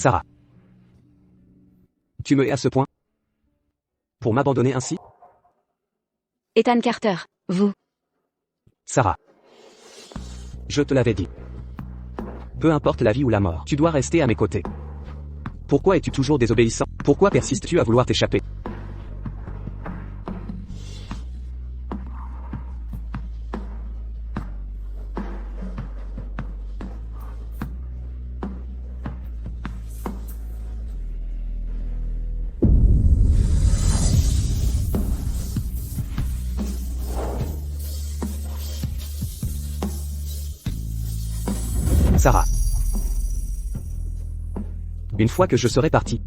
Sarah. Tu me hais à ce point? Pour m'abandonner ainsi? Ethan Carter, vous. Sarah. Je te l'avais dit. Peu importe la vie ou la mort, tu dois rester à mes côtés. Pourquoi es-tu toujours désobéissant? Pourquoi persistes-tu à vouloir t'échapper? Sarah. Une fois que je serai parti,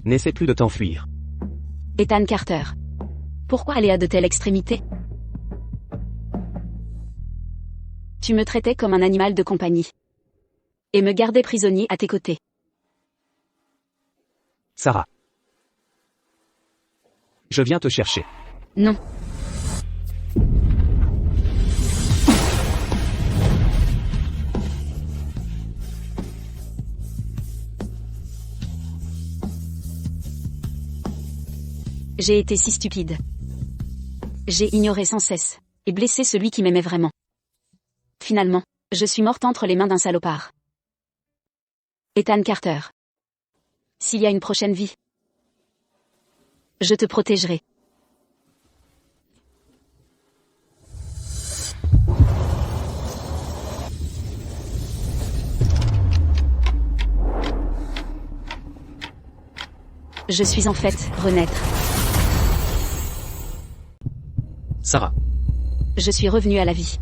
n'essaie plus de t'enfuir. Ethan Carter. Pourquoi aller à de telles extrémités? Tu me traitais comme un animal de compagnie. Et me gardais prisonnier à tes côtés. Sarah. Je viens te chercher. Non. J'ai été si stupide. J'ai ignoré sans cesse, et blessé celui qui m'aimait vraiment. Finalement, je suis morte entre les mains d'un salopard. Ethan Carter. S'il y a une prochaine vie, je te protégerai. Je suis en fait renaître. Sarah. Je suis revenue à la vie.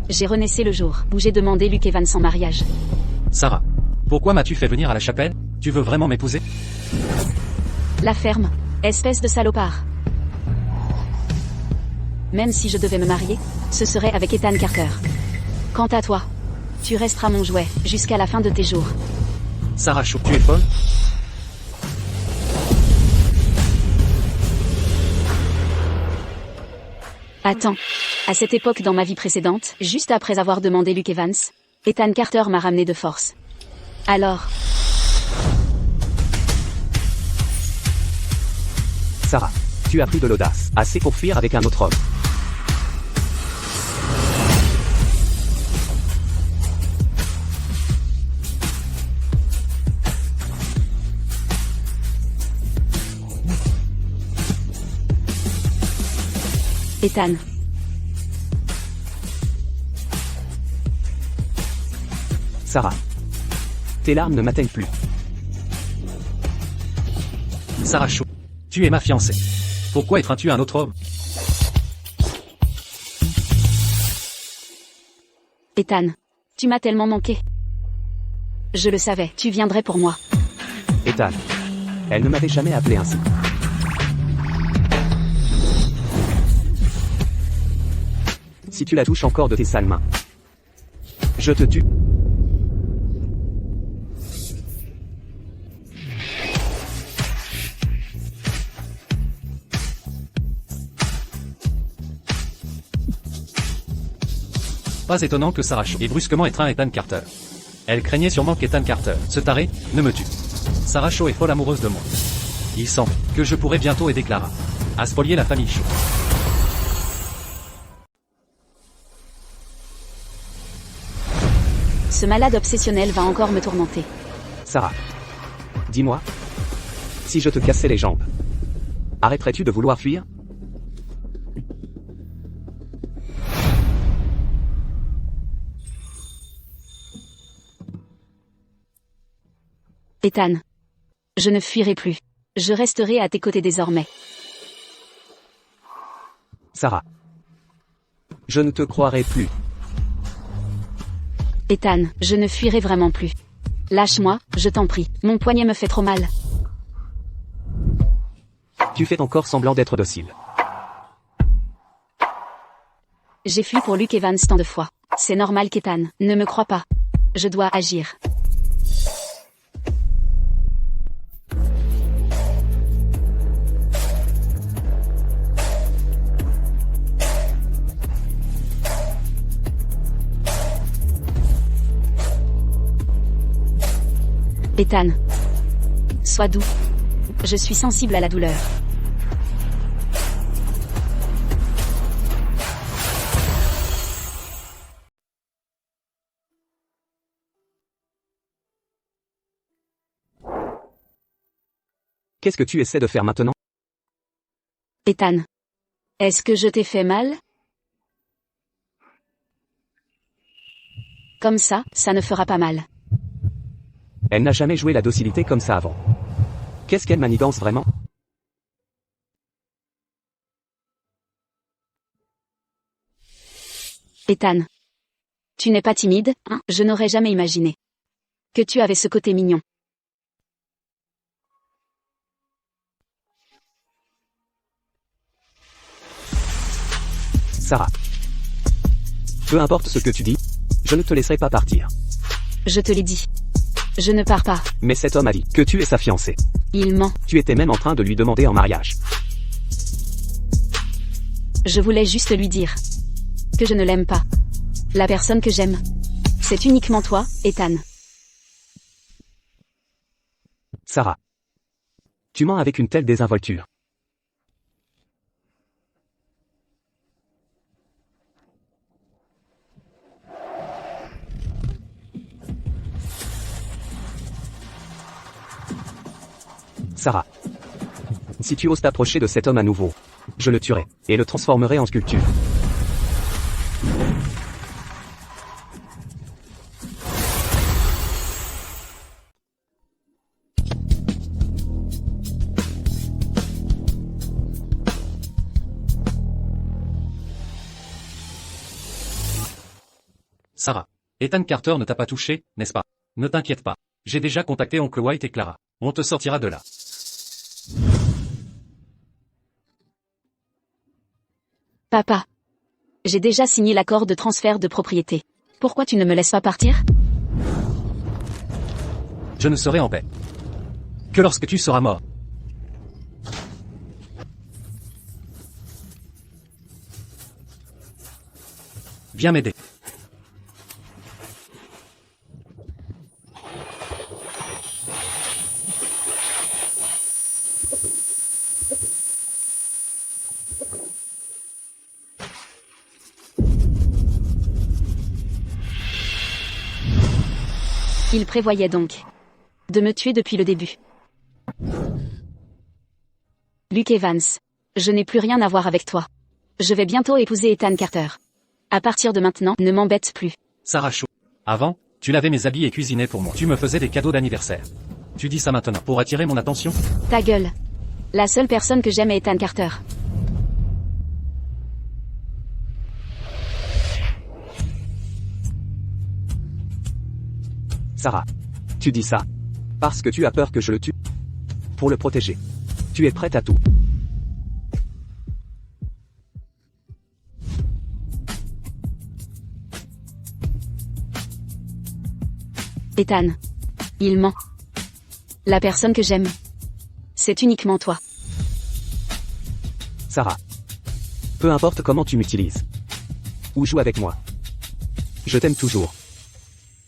J'ai renaissé le jour où j'ai demandé Luke Evans en mariage. Sarah. Pourquoi m'as-tu fait venir à la chapelle? Tu veux vraiment m'épouser? La ferme, espèce de salopard. Même si je devais me marier, ce serait avec Ethan Carter. Quant à toi, tu resteras mon jouet jusqu'à la fin de tes jours. Sarah Shaw, tu es folle? Attends. À cette époque dans ma vie précédente, juste après avoir demandé Luke Evans, Ethan Carter m'a ramené de force. Alors... Sarah. Tu as pris de l'audace. Assez pour fuir avec un autre homme. Ethan. Sarah. Tes larmes ne m'atteignent plus. Sarah Shaw. Tu es ma fiancée. Pourquoi étreins-tu un autre homme? Ethan. Tu m'as tellement manqué. Je le savais, tu viendrais pour moi. Ethan. Elle ne m'avait jamais appelé ainsi. Si tu la touches encore de tes sales mains, je te tue. Pas étonnant que Sarah Shaw ait brusquement étreint Ethan Carter. Elle craignait sûrement qu'Ethan Carter, ce taré, ne me tue. Sarah Shaw est folle amoureuse de moi. Il semble que je pourrais bientôt aider Clara à spolier la famille Shaw. Ce malade obsessionnel va encore me tourmenter. Sarah. Dis-moi. Si je te cassais les jambes, arrêterais-tu de vouloir fuir? Ethan. Je ne fuirai plus. Je resterai à tes côtés désormais. Sarah. Je ne te croirai plus. Ethan, je ne fuirai vraiment plus. Lâche-moi, je t'en prie. Mon poignet me fait trop mal. Tu fais encore semblant d'être docile. J'ai fui pour Luke Evans tant de fois. C'est normal qu'Ethan ne me croie pas. Je dois agir. Ethan. Sois doux. Je suis sensible à la douleur. Qu'est-ce que tu essaies de faire maintenant? Ethan. Est-ce que je t'ai fait mal? Comme ça ne fera pas mal. Elle n'a jamais joué la docilité comme ça avant. Qu'est-ce qu'elle manigance vraiment? Ethan. Tu n'es pas timide, hein? Je n'aurais jamais imaginé que tu avais ce côté mignon. Sarah. Peu importe ce que tu dis, je ne te laisserai pas partir. Je te l'ai dit. Je ne pars pas. Mais cet homme a dit que tu es sa fiancée. Il ment. Tu étais même en train de lui demander en mariage. Je voulais juste lui dire que je ne l'aime pas. La personne que j'aime, c'est uniquement toi, Ethan. Sarah. Tu mens avec une telle désinvolture. Sarah. Si tu oses t'approcher de cet homme à nouveau, je le tuerai, et le transformerai en sculpture. Sarah. Ethan Carter ne t'a pas touché, n'est-ce pas? Ne t'inquiète pas. J'ai déjà contacté Oncle White et Clara. On te sortira de là. Papa. J'ai déjà signé l'accord de transfert de propriété. Pourquoi tu ne me laisses pas partir? Je ne serai en paix que lorsque tu seras mort. Viens m'aider. Il prévoyait donc de me tuer depuis le début. Luke Evans. Je n'ai plus rien à voir avec toi. Je vais bientôt épouser Ethan Carter. À partir de maintenant, ne m'embête plus. Sarah Shaw. Avant, tu lavais mes habits et cuisinais pour moi. Tu me faisais des cadeaux d'anniversaire. Tu dis ça maintenant pour attirer mon attention? Ta gueule. La seule personne que j'aime est Ethan Carter. Sarah. Tu dis ça parce que tu as peur que je le tue. Pour le protéger. Tu es prête à tout. Ethan. Il ment. La personne que j'aime, c'est uniquement toi. Sarah. Peu importe comment tu m'utilises. Ou joues avec moi. Je t'aime toujours.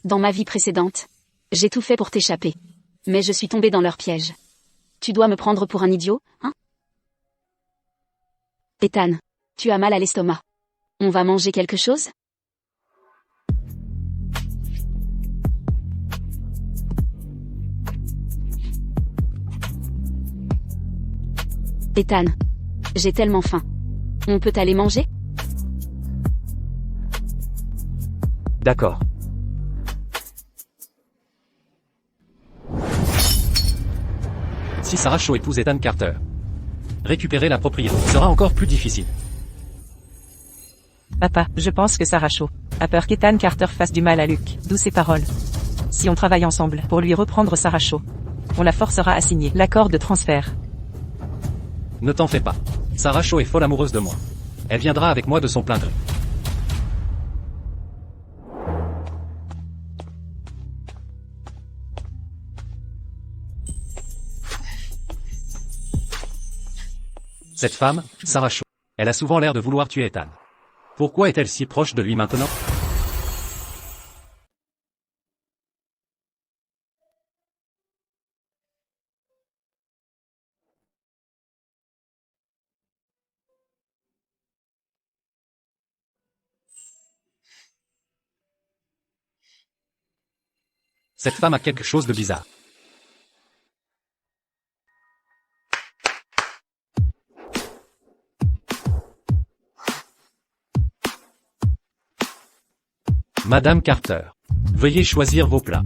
Dans ma vie précédente, j'ai tout fait pour t'échapper. Mais je suis tombée dans leur piège. Tu dois me prendre pour un idiot, hein? Ethan, tu as mal à l'estomac. On va manger quelque chose? Ethan, j'ai tellement faim. On peut aller manger? D'accord. Si Sarah Shaw épouse Ethan Carter, récupérer la propriété sera encore plus difficile. Papa, je pense que Sarah Shaw a peur qu'Ethan Carter fasse du mal à Luke, d'où ces paroles. Si on travaille ensemble pour lui reprendre Sarah Shaw, on la forcera à signer l'accord de transfert. Ne t'en fais pas. Sarah Shaw est folle amoureuse de moi. Elle viendra avec moi de son plein gré. Cette femme, Sarah Shaw, elle a souvent l'air de vouloir tuer Ethan. Pourquoi est-elle si proche de lui maintenant? Cette femme a quelque chose de bizarre. Madame Carter. Veuillez choisir vos plats.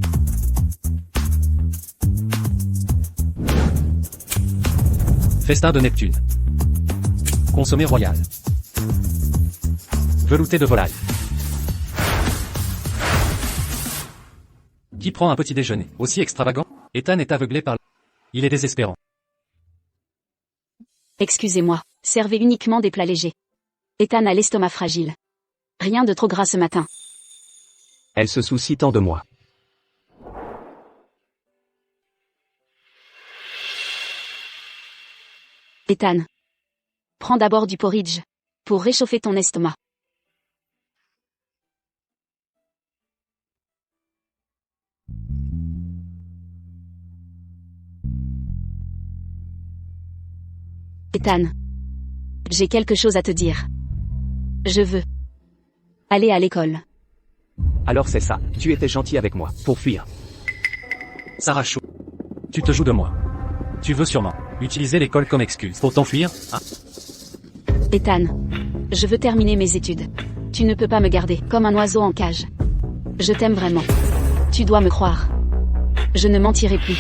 Festin de Neptune. Consommé royal. Velouté de volaille. Qui prend un petit déjeuner aussi extravagant? Ethan est aveuglé par... Il est désespérant. Excusez-moi, servez uniquement des plats légers. Ethan a l'estomac fragile. Rien de trop gras ce matin. Elle se soucie tant de moi. Ethan. Prends d'abord du porridge. Pour réchauffer ton estomac. Ethan. J'ai quelque chose à te dire. Je veux aller à l'école. Alors c'est ça, tu étais gentil avec moi, pour fuir. Sarah Shaw. Tu te joues de moi. Tu veux sûrement utiliser l'école comme excuse pour t'enfuir, hein? Ethan. Je veux terminer mes études. Tu ne peux pas me garder comme un oiseau en cage. Je t'aime vraiment. Tu dois me croire. Je ne mentirai plus.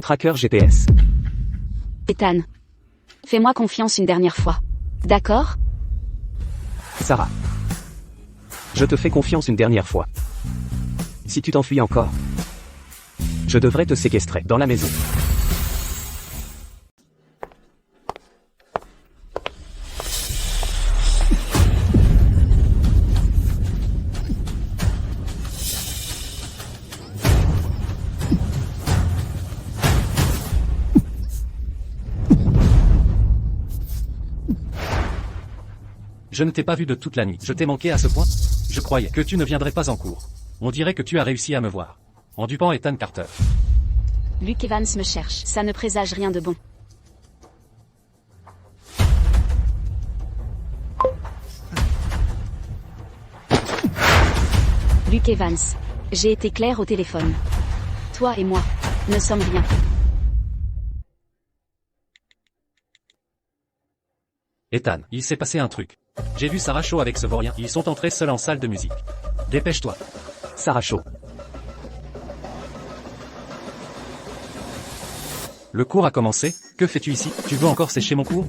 Tracker GPS. Ethan. Fais-moi confiance une dernière fois. D'accord? Sarah. Je te fais confiance une dernière fois. Si tu t'enfuis encore, je devrais te séquestrer dans la maison. Je ne t'ai pas vu de toute la nuit. Je t'ai manqué à ce point? Je croyais que tu ne viendrais pas en cours. On dirait que tu as réussi à me voir. En dupant Ethan Carter. Luke Evans me cherche. Ça ne présage rien de bon. Luke Evans. J'ai été clair au téléphone. Toi et moi ne sommes rien. Ethan, il s'est passé un truc. J'ai vu Sarah Shaw avec ce vaurien. Ils sont entrés seuls en salle de musique. Dépêche-toi. Sarah Shaw. Le cours a commencé. Que fais-tu ici? Tu veux encore sécher mon cours?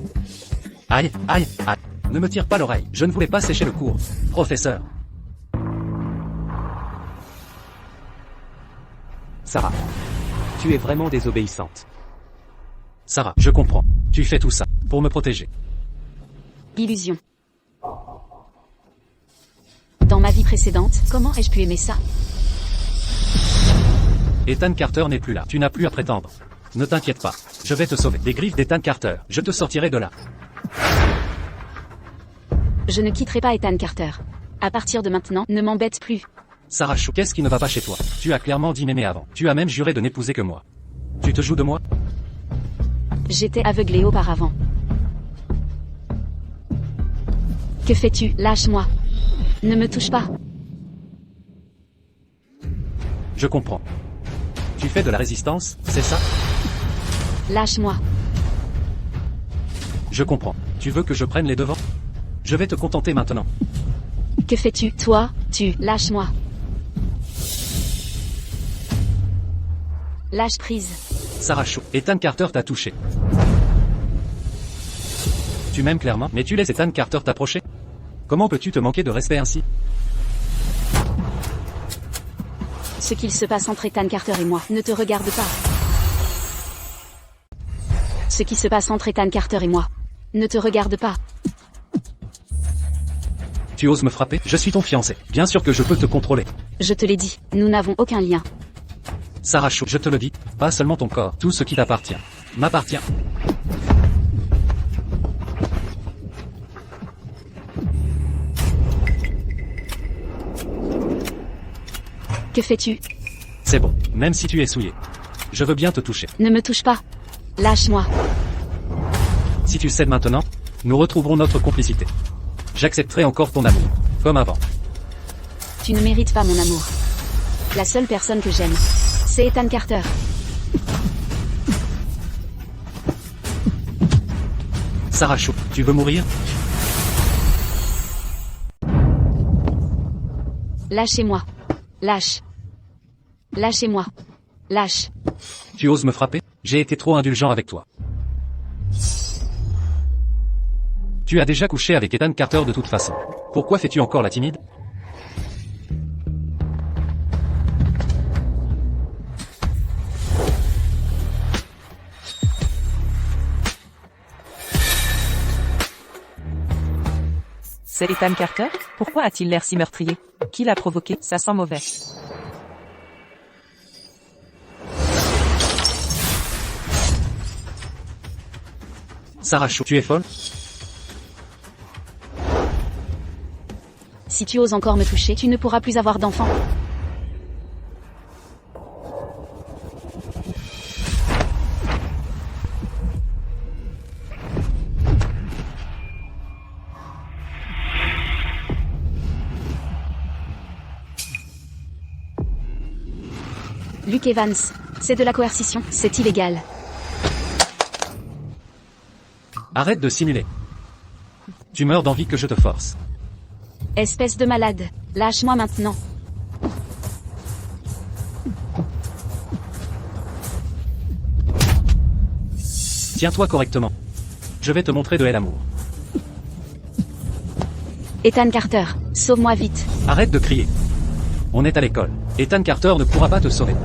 Aïe, aïe, aïe. Ne me tire pas l'oreille. Je ne voulais pas sécher le cours. Professeur. Sarah. Tu es vraiment désobéissante. Sarah, je comprends. Tu fais tout ça pour me protéger. Illusion. Dans ma vie précédente, comment ai-je pu aimer ça? Ethan Carter n'est plus là. Tu n'as plus à prétendre. Ne t'inquiète pas. Je vais te sauver des griffes d'Ethan Carter. Je te sortirai de là. Je ne quitterai pas Ethan Carter. À partir de maintenant, ne m'embête plus. Sarah Shaw, qu'est-ce qui ne va pas chez toi? Tu as clairement dit m'aimer avant. Tu as même juré de n'épouser que moi. Tu te joues de moi? J'étais aveuglée auparavant. Que fais-tu? Lâche-moi. Ne me touche pas. Je comprends. Tu fais de la résistance, c'est ça? Lâche-moi. Je comprends. Tu veux que je prenne les devants? Je vais te contenter maintenant. Que fais-tu? Toi, lâche-moi. Lâche prise. Sarah Shaw, Ethan Carter t'a touché. Tu m'aimes clairement, mais tu laisses Ethan Carter t'approcher? Comment peux-tu te manquer de respect ainsi? Ce qu'il se passe entre Ethan Carter et moi ne te regarde pas. Ce qui se passe entre Ethan Carter et moi ne te regarde pas. Tu oses me frapper? Je suis ton fiancé. Bien sûr que je peux te contrôler. Je te l'ai dit, nous n'avons aucun lien. Sarah Shaw, je te le dis, pas seulement ton corps, tout ce qui t'appartient m'appartient. Que fais-tu? C'est bon, même si tu es souillé. Je veux bien te toucher. Ne me touche pas. Lâche-moi. Si tu cèdes maintenant, nous retrouverons notre complicité. J'accepterai encore ton amour, comme avant. Tu ne mérites pas mon amour. La seule personne que j'aime, c'est Ethan Carter. Sarah Shaw, tu veux mourir? Lâchez-moi. Lâche. Lâchez-moi. Lâche. Tu oses me frapper? J'ai été trop indulgent avec toi. Tu as déjà couché avec Ethan Carter de toute façon. Pourquoi fais-tu encore la timide? C'est Ethan Carter? Pourquoi a-t-il l'air si meurtrier? Qui l'a provoqué? Ça sent mauvais. Sarah Shaw, tu es folle? Si tu oses encore me toucher, tu ne pourras plus avoir d'enfant. Luke Evans, c'est de la coercition, c'est illégal. Arrête de simuler. Tu meurs d'envie que je te force. Espèce de malade, lâche-moi maintenant. Tiens-toi correctement. Je vais te montrer de l'amour. Ethan Carter, sauve-moi vite. Arrête de crier. On est à l'école. Ethan Carter ne pourra pas te sauver.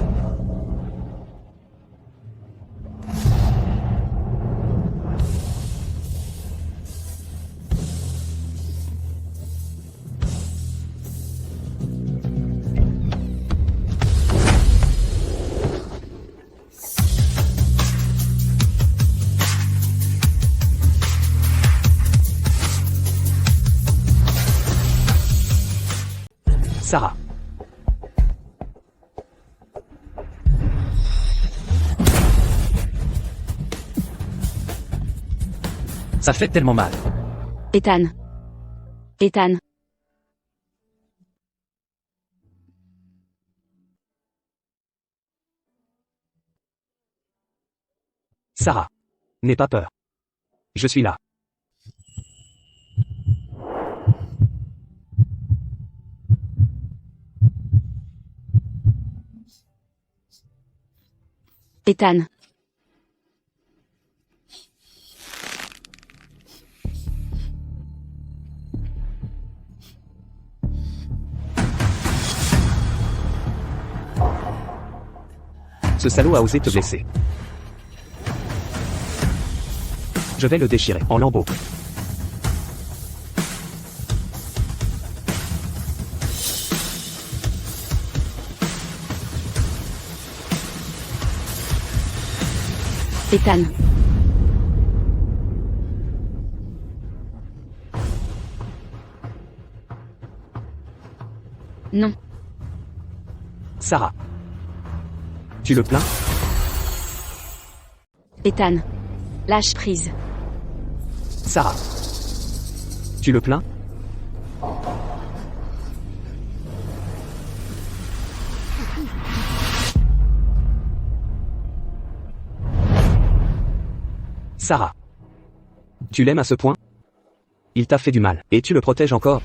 Sarah. Ça fait tellement mal. Ethan. Ethan. Sarah. N'aie pas peur. Je suis là. Ethan. Ce salaud a osé te blesser. Je vais le déchirer en lambeaux. Ethan. Non. Sarah. Tu le plains? Ethan. Lâche prise. Sarah. Tu le plains? Sarah. Tu l'aimes à ce point? Il t'a fait du mal, et tu le protèges encore?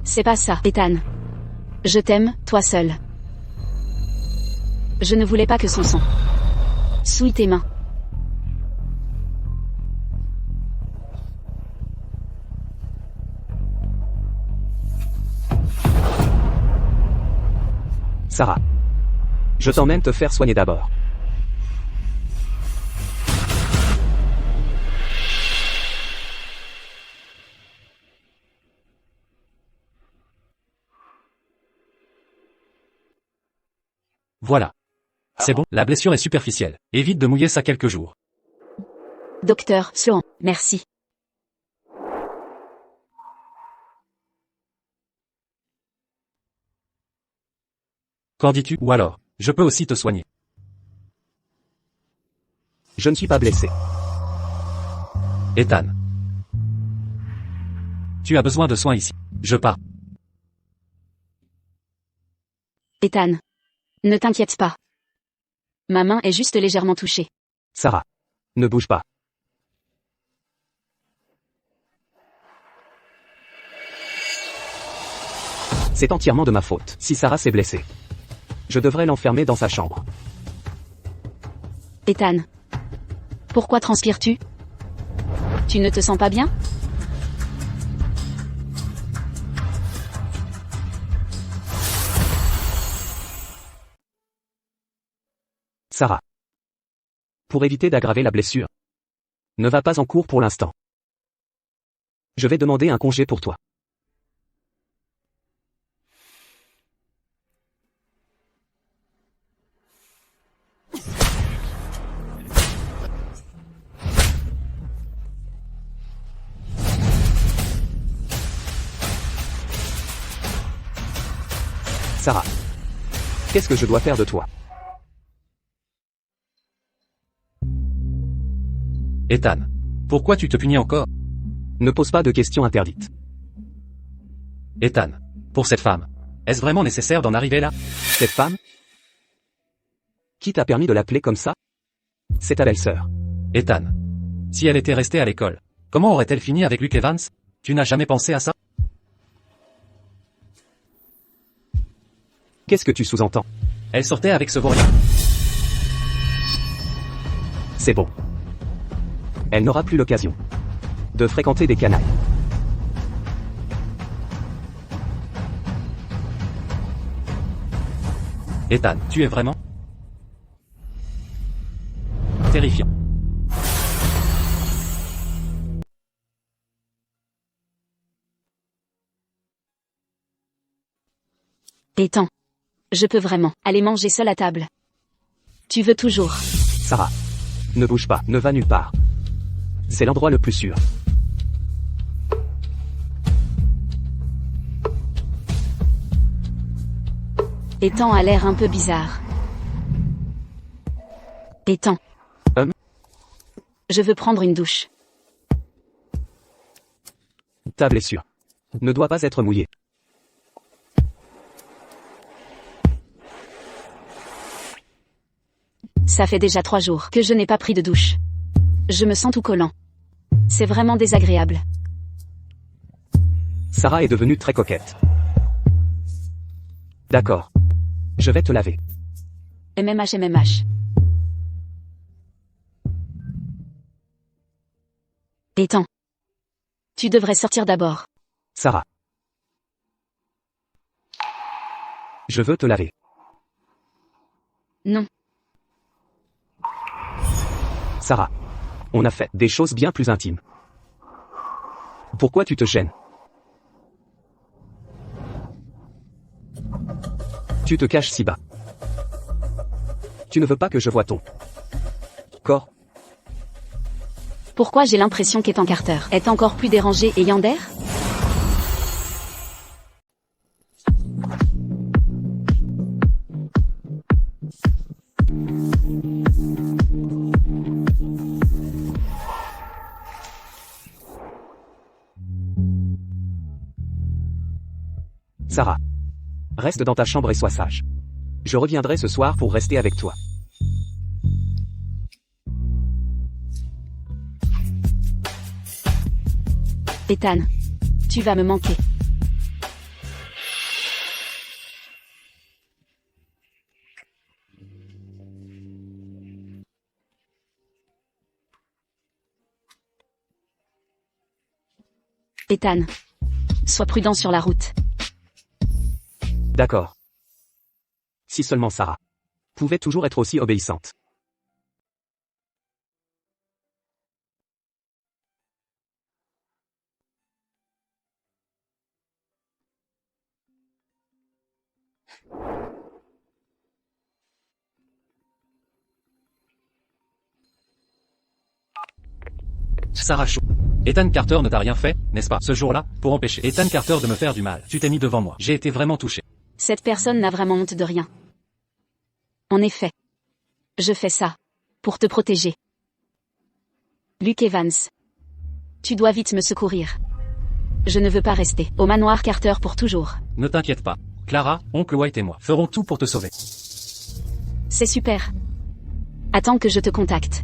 C'est pas ça, Ethan. Je t'aime, toi seul. Je ne voulais pas que son sang souille tes mains. Sarah. Je t'emmène te faire soigner d'abord. Voilà. C'est bon, la blessure est superficielle. Évite de mouiller ça quelques jours. Docteur Sloan, merci. Qu'en dis-tu? Ou alors, Je peux aussi te soigner. Je ne suis pas blessé. Ethan. Tu as besoin de soins ici. Je pars. Ethan. Ne t'inquiète pas. Ma main est juste légèrement touchée. Sarah. Ne bouge pas. C'est entièrement de ma faute si Sarah s'est blessée. Je devrais l'enfermer dans sa chambre. Ethan. Pourquoi transpires-tu? Tu ne te sens pas bien? Sarah. Pour éviter d'aggraver la blessure, ne va pas en cours pour l'instant. Je vais demander un congé pour toi. Sarah. Qu'est-ce que je dois faire de toi? Ethan. Pourquoi tu te punis encore? Ne pose pas de questions interdites. Ethan. Pour cette femme. Est-ce vraiment nécessaire d'en arriver là? Cette femme? Qui t'a permis de l'appeler comme ça? C'est ta belle-sœur. Ethan. Si elle était restée à l'école, comment aurait-elle fini avec Luke Evans? Tu n'as jamais pensé à ça? Qu'est-ce que tu sous-entends? Elle sortait avec ce vaurien. C'est bon. Elle n'aura plus l'occasion de fréquenter des canailles. Ethan, tu es vraiment terrifiant. Ethan. Je peux vraiment aller manger seul à table. Tu veux toujours. Sarah. Ne bouge pas, ne va nulle part. C'est l'endroit le plus sûr. Ethan a l'air un peu bizarre. Ethan. Je veux prendre une douche. Ta blessure ne doit pas être mouillée. Ça fait déjà 3 jours que je n'ai pas pris de douche. Je me sens tout collant. C'est vraiment désagréable. Sarah est devenue très coquette. D'accord. Je vais te laver. MMH. Ethan. Tu devrais sortir d'abord. Sarah. Je veux te laver. Non. Sarah. On a fait des choses bien plus intimes. Pourquoi tu te gênes? Tu te caches si bas. Tu ne veux pas que je voie ton corps? Pourquoi j'ai l'impression qu'Ethan Carter est encore plus dérangé et Yander? Sarah. Reste dans ta chambre et sois sage. Je reviendrai ce soir pour rester avec toi. Ethan. Tu vas me manquer. Ethan. Sois prudent sur la route. D'accord. Si seulement Sarah pouvait toujours être aussi obéissante. Sarah Shaw. Ethan Carter ne t'a rien fait, n'est-ce pas, ce jour-là, pour empêcher Ethan Carter de me faire du mal. Tu t'es mis devant moi. J'ai été vraiment touché. Cette personne n'a vraiment honte de rien. En effet. Je fais ça. Pour te protéger. Luke Evans. Tu dois vite me secourir. Je ne veux pas rester au manoir Carter pour toujours. Ne t'inquiète pas. Clara, oncle White et moi ferons tout pour te sauver. C'est super. Attends que je te contacte.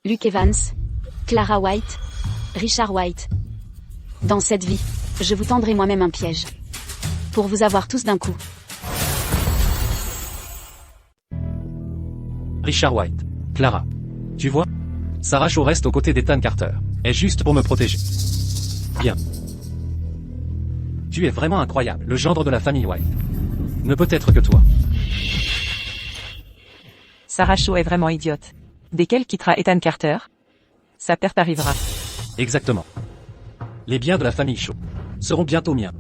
Luke Evans, Clara White, Richard White. Dans cette vie, je vous tendrai moi-même un piège. Pour vous avoir tous d'un coup. Richard White. Clara. Tu vois? Sarah Shaw reste aux côtés d'Ethan Carter. Est juste pour me protéger. Bien. Tu es vraiment incroyable, le gendre de la famille White. Ne peut être que toi. Sarah Shaw est vraiment idiote. Dès qu'elle quittera Ethan Carter, sa perte arrivera. Exactement. Les biens de la famille Shaw seront bientôt miens.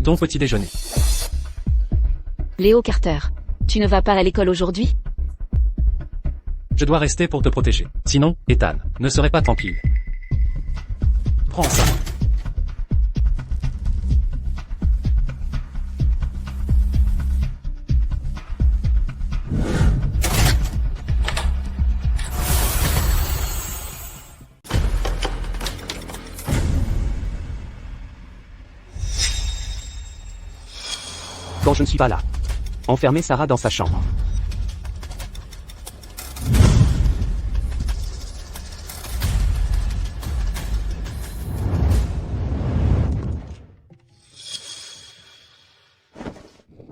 Ton petit déjeuner. Léo Carter. Tu ne vas pas à l'école aujourd'hui? Je dois rester pour te protéger. Sinon, Ethan ne serait pas tranquille. Prends ça. Quand je ne suis pas là. Enfermez Sarah dans sa chambre.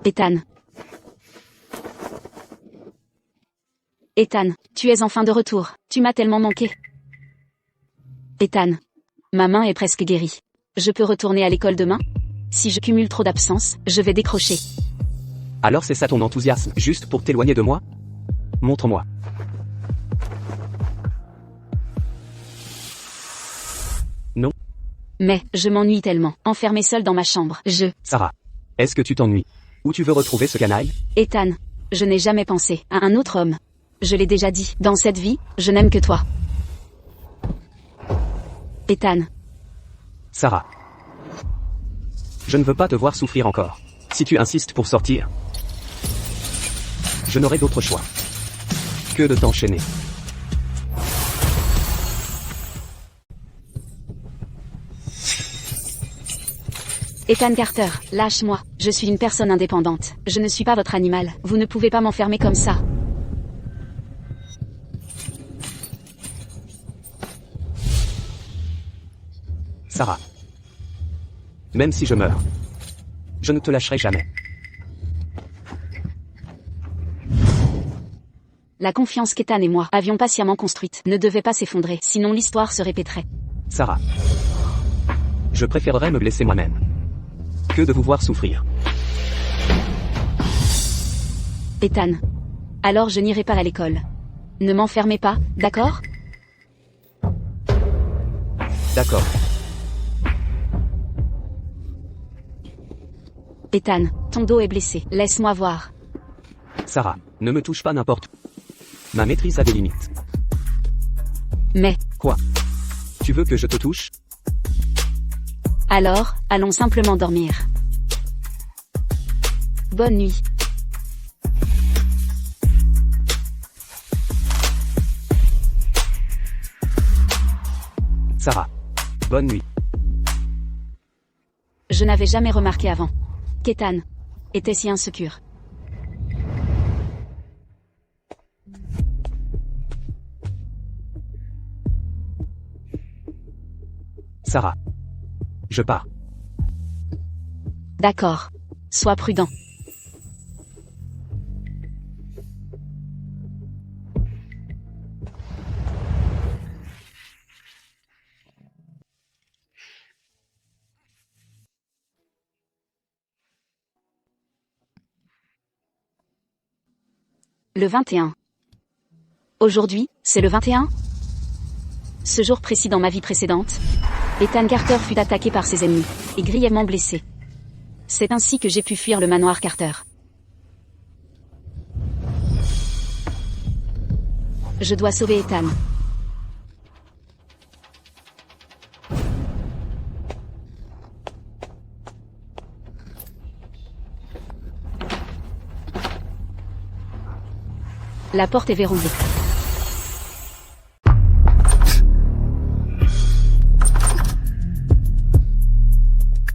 Ethan. Ethan, tu es enfin de retour. Tu m'as tellement manqué. Ethan. Ma main est presque guérie. Je peux retourner à l'école demain? Si je cumule trop d'absences, je vais décrocher. Alors c'est ça ton enthousiasme, juste pour t'éloigner de moi? Montre-moi. Non. Mais, je m'ennuie tellement, enfermée seule dans ma chambre. Sarah. Est-ce que tu t'ennuies? Où tu veux retrouver ce canaille? Ethan. Je n'ai jamais pensé à un autre homme. Je l'ai déjà dit, dans cette vie, je n'aime que toi. Ethan. Sarah. Je ne veux pas te voir souffrir encore. Si tu insistes pour sortir, je n'aurai d'autre choix que de t'enchaîner. Ethan Carter, lâche-moi. Je suis une personne indépendante. Je ne suis pas votre animal. Vous ne pouvez pas m'enfermer comme ça. Sarah. Même si je meurs, je ne te lâcherai jamais. La confiance qu'Ethan et moi avions patiemment construite ne devait pas s'effondrer, sinon l'histoire se répéterait. Sarah. Je préférerais me blesser moi-même que de vous voir souffrir. Ethan. Alors je n'irai pas à l'école. Ne m'enfermez pas, d'accord? D'accord. Ethan, ton dos est blessé. Laisse-moi voir. Sarah, ne me touche pas n'importe où. Ma maîtrise a des limites. Mais, Quoi? Tu veux que je te touche? alors, allons simplement dormir. Bonne nuit. Sarah. Bonne nuit. Je n'avais jamais remarqué avant qu'Ethan était si insécure. Sarah. Je pars. D'accord. Sois prudent. Le 21. Aujourd'hui, c'est le 21? Ce jour précis dans ma vie précédente, Ethan Carter fut attaqué par ses ennemis, et grièvement blessé. C'est ainsi que j'ai pu fuir le manoir Carter. Je dois sauver Ethan. La porte est verrouillée.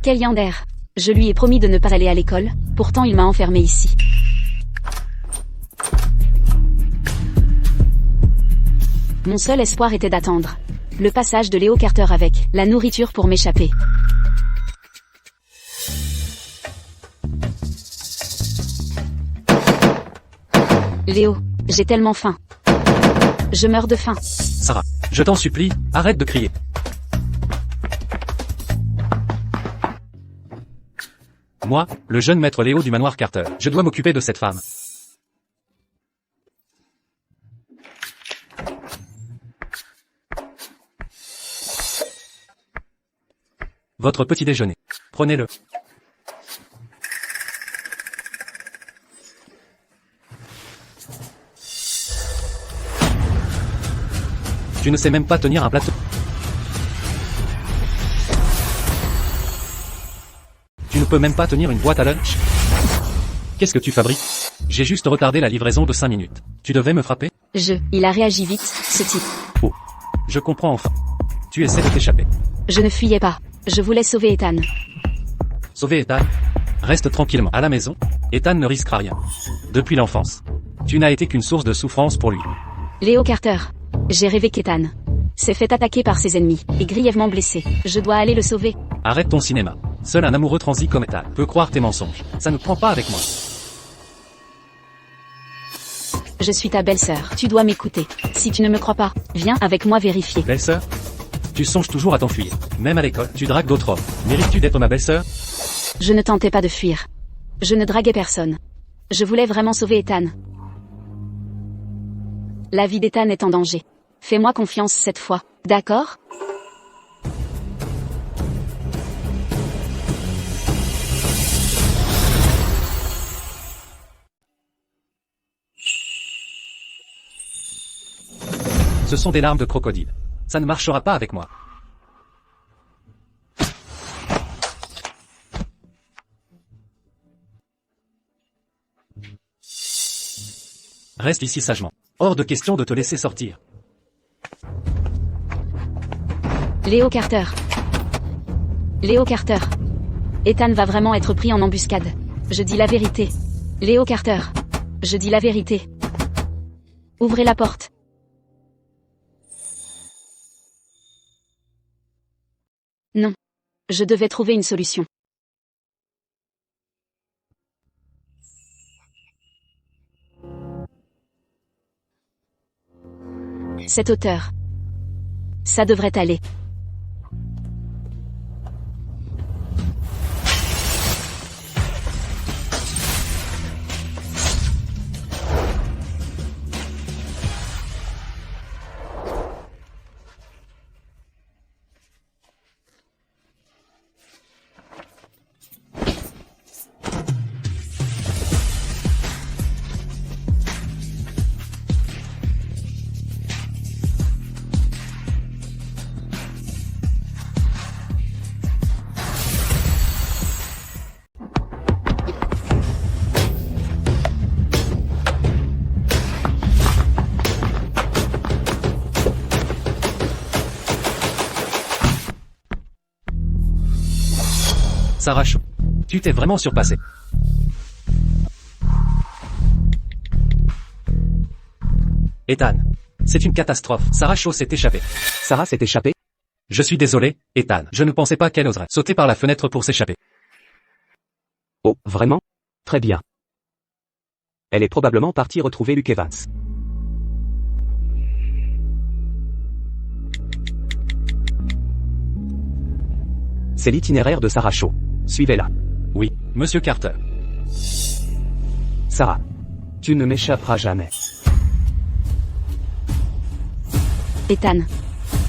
Quel Yander. Je lui ai promis de ne pas aller à l'école, pourtant il m'a enfermé ici. Mon seul espoir était d'attendre le passage de Léo Carter avec la nourriture pour m'échapper. Léo, j'ai tellement faim. Je meurs de faim. Sarah, je t'en supplie, arrête de crier. Moi, le jeune maître Léo du manoir Carter, je dois m'occuper de cette femme. Votre petit déjeuner. Prenez-le. Tu ne sais même pas tenir un plateau. Tu ne peux même pas tenir une boîte à lunch. Qu'est-ce que tu fabriques? J'ai juste retardé la livraison de 5 minutes. Tu devais me frapper? Il a réagi vite, ce type. Oh. Je comprends enfin. Tu essaies de t'échapper. Je ne fuyais pas. Je voulais sauver Ethan. Sauver Ethan? Reste tranquillement à la maison. Ethan ne risquera rien. Depuis l'enfance. Tu n'as été qu'une source de souffrance pour lui. Léo Carter. J'ai rêvé qu'Ethan s'est fait attaquer par ses ennemis, et grièvement blessé. Je dois aller le sauver. Arrête ton cinéma. Seul un amoureux transi comme Ethan peut croire tes mensonges. Ça ne prend pas avec moi. Je suis ta belle-sœur. Tu dois m'écouter. Si tu ne me crois pas, viens avec moi vérifier. Belle-sœur? Tu songes toujours à t'enfuir. Même à l'école, tu dragues d'autres hommes. Mérites-tu d'être ma belle-sœur? Je ne tentais pas de fuir. Je ne draguais personne. Je voulais vraiment sauver Ethan. La vie d'Ethan est en danger. Fais-moi confiance cette fois, d'accord? Ce sont des larmes de crocodile. Ça ne marchera pas avec moi. Reste ici sagement. Hors de question de te laisser sortir. Léo Carter. Léo Carter. Ethan va vraiment être pris en embuscade. Je dis la vérité. Léo Carter. Je dis la vérité. Ouvrez la porte. Non. Je devais trouver une solution. Cette hauteur. Ça devrait aller. Sarah Shaw. Tu t'es vraiment surpassé. Ethan. C'est une catastrophe. Sarah Shaw s'est échappée. Sarah s'est échappée? Je suis désolé, Ethan. Je ne pensais pas qu'elle oserait sauter par la fenêtre pour s'échapper. Oh, vraiment? Très bien. Elle est probablement partie retrouver Luke Evans. C'est l'itinéraire de Sarah Shaw. Suivez-la. Oui, Monsieur Carter. Sarah. Tu ne m'échapperas jamais. Ethan.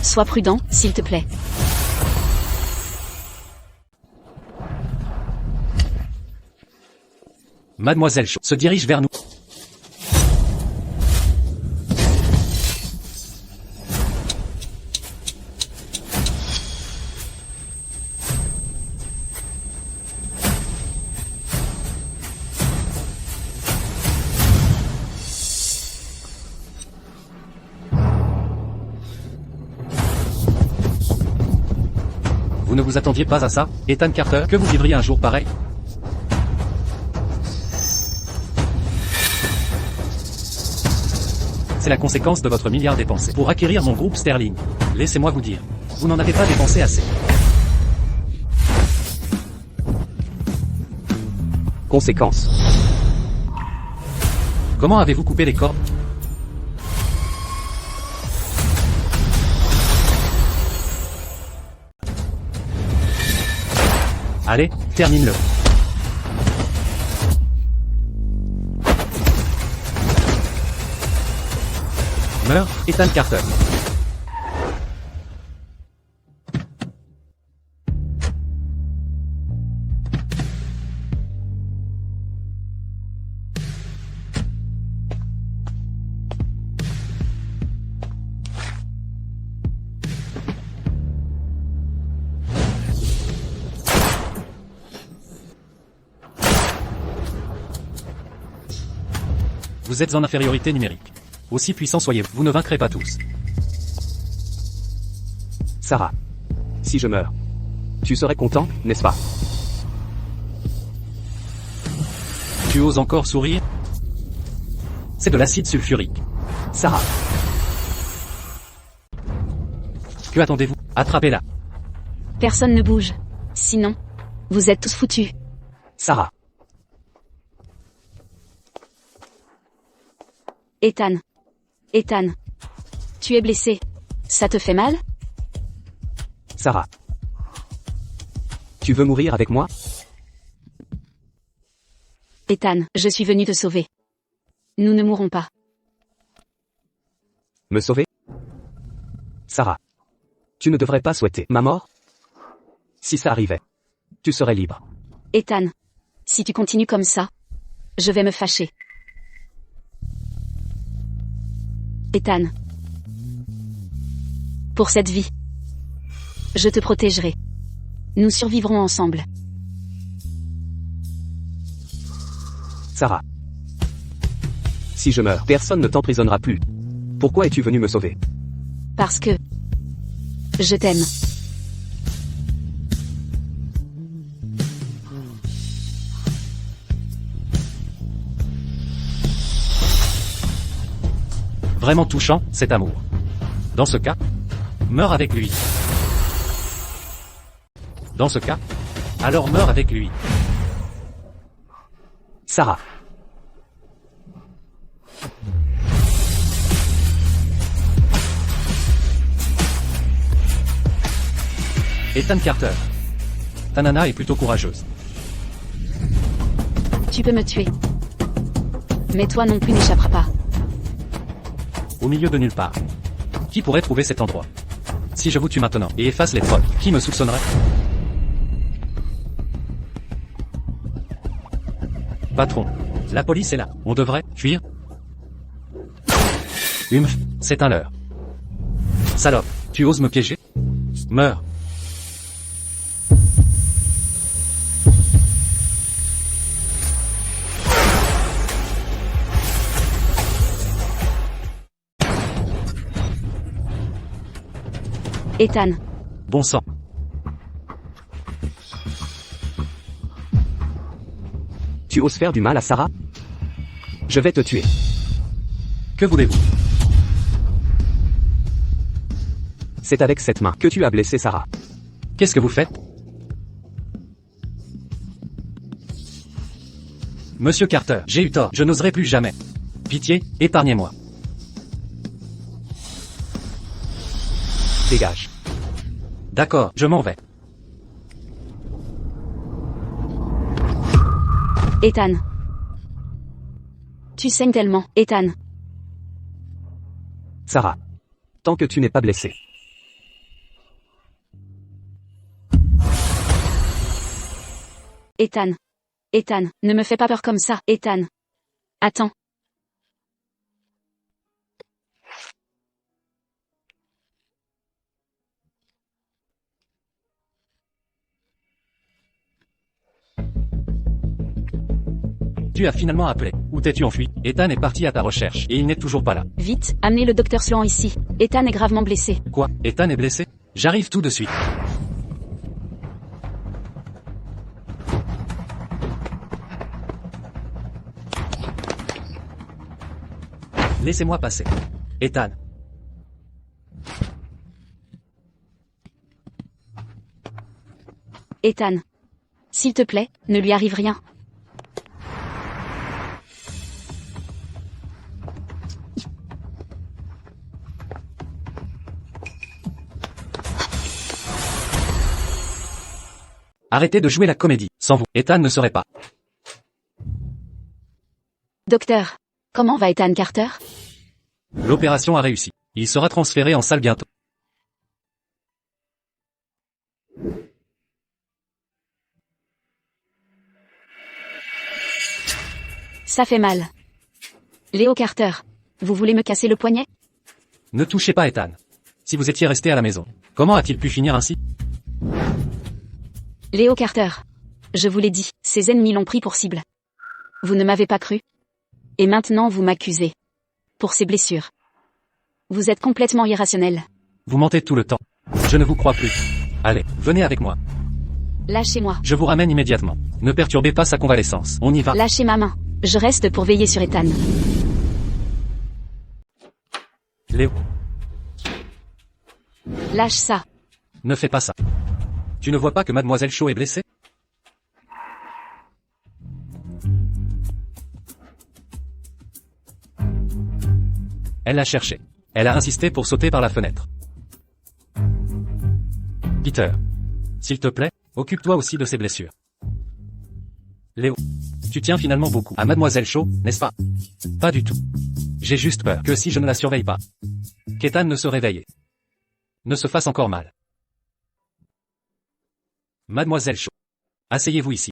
Sois prudent, s'il te plaît. Mademoiselle Shaw se dirige vers nous. ne vous attendiez pas à ça, Ethan Carter, que vous vivriez un jour pareil? C'est la conséquence de votre milliard dépensé pour acquérir mon groupe Sterling. Laissez-moi vous dire, vous n'en avez pas dépensé assez. Conséquence. Comment avez-vous coupé les cordes? Allez, termine-le. Meurs, Ethan Carter. Vous êtes en infériorité numérique. Aussi puissant soyez-vous, vous ne vaincrez pas tous. Sarah. Si je meurs, tu serais content, n'est-ce pas? Tu oses encore sourire? C'est de l'acide sulfurique. Sarah. Que attendez-vous? Attrapez-la. Personne ne bouge. Sinon, vous êtes tous foutus. Sarah. Ethan. Ethan. Tu es blessé. Ça te fait mal? Sarah. Tu veux mourir avec moi? Ethan, je suis venu te sauver. Nous ne mourrons pas. Me sauver? Sarah. Tu ne devrais pas souhaiter ma mort? Si ça arrivait, tu serais libre. Ethan. Si tu continues comme ça, je vais me fâcher. Ethan. Pour cette vie, je te protégerai. Nous survivrons ensemble. Sarah. Si je meurs, personne ne t'emprisonnera plus. Pourquoi es-tu venu me sauver? Parce que je t'aime. Vraiment touchant, cet amour. Dans ce cas, meurs avec lui. Dans ce cas, alors meurs avec lui. Sarah. Ethan Carter. Ta nana est plutôt courageuse. Tu peux me tuer. Mais toi non plus n'échapperas pas. Au milieu de nulle part. Qui pourrait trouver cet endroit? Si je vous tue maintenant et efface les preuves, qui me soupçonnerait? Patron, la police est là. On devrait fuir? C'est un leurre. Salope, tu oses me piéger? Meurs. Ethan. Bon sang. Tu oses faire du mal à Sarah? Je vais te tuer. Que voulez-vous? C'est avec cette main que tu as blessé Sarah. Qu'est-ce que vous faites? Monsieur Carter, j'ai eu tort, je n'oserai plus jamais. Pitié, épargnez-moi. Dégage. D'accord, je m'en vais. Ethan. Tu saignes tellement, Ethan. Sarah. Tant que tu n'es pas blessé. Ethan. Ethan, ne me fais pas peur comme ça, Ethan. Attends. Tu as finalement appelé. Où t'es-tu enfui? Ethan est parti à ta recherche, et il n'est toujours pas là. Vite, amenez le docteur Sloan ici. Ethan est gravement blessé. Quoi? Ethan est blessé? J'arrive tout de suite. Laissez-moi passer. Ethan. Ethan. S'il te plaît, ne lui arrive rien. Arrêtez de jouer la comédie. Sans vous, Ethan ne serait pas. Docteur. Comment va Ethan Carter? L'opération a réussi. Il sera transféré en salle bientôt. Ça fait mal. Léo Carter. Vous voulez me casser le poignet? Ne touchez pas Ethan. Si vous étiez resté à la maison, comment a-t-il pu finir ainsi? Léo Carter. Je vous l'ai dit, ses ennemis l'ont pris pour cible. Vous ne m'avez pas cru. Et maintenant vous m'accusez. Pour ses blessures. Vous êtes complètement irrationnel. Vous mentez tout le temps. Je ne vous crois plus. Allez, venez avec moi. Lâchez-moi. Je vous ramène immédiatement. Ne perturbez pas sa convalescence. On y va. Lâchez ma main. Je reste pour veiller sur Ethan. Léo, Lâche ça. ne fais pas ça. Tu ne vois pas que Mademoiselle Shaw est blessée? Elle l'a cherché. Elle a insisté pour sauter par la fenêtre. Peter. S'il te plaît, occupe-toi aussi de ses blessures. Léo. Tu tiens finalement beaucoup à Mademoiselle Shaw, n'est-ce pas? Pas du tout. J'ai juste peur que si je ne la surveille pas, qu'Ethan ne se réveille. Ne se fasse encore mal. Mademoiselle Shaw. Asseyez-vous ici.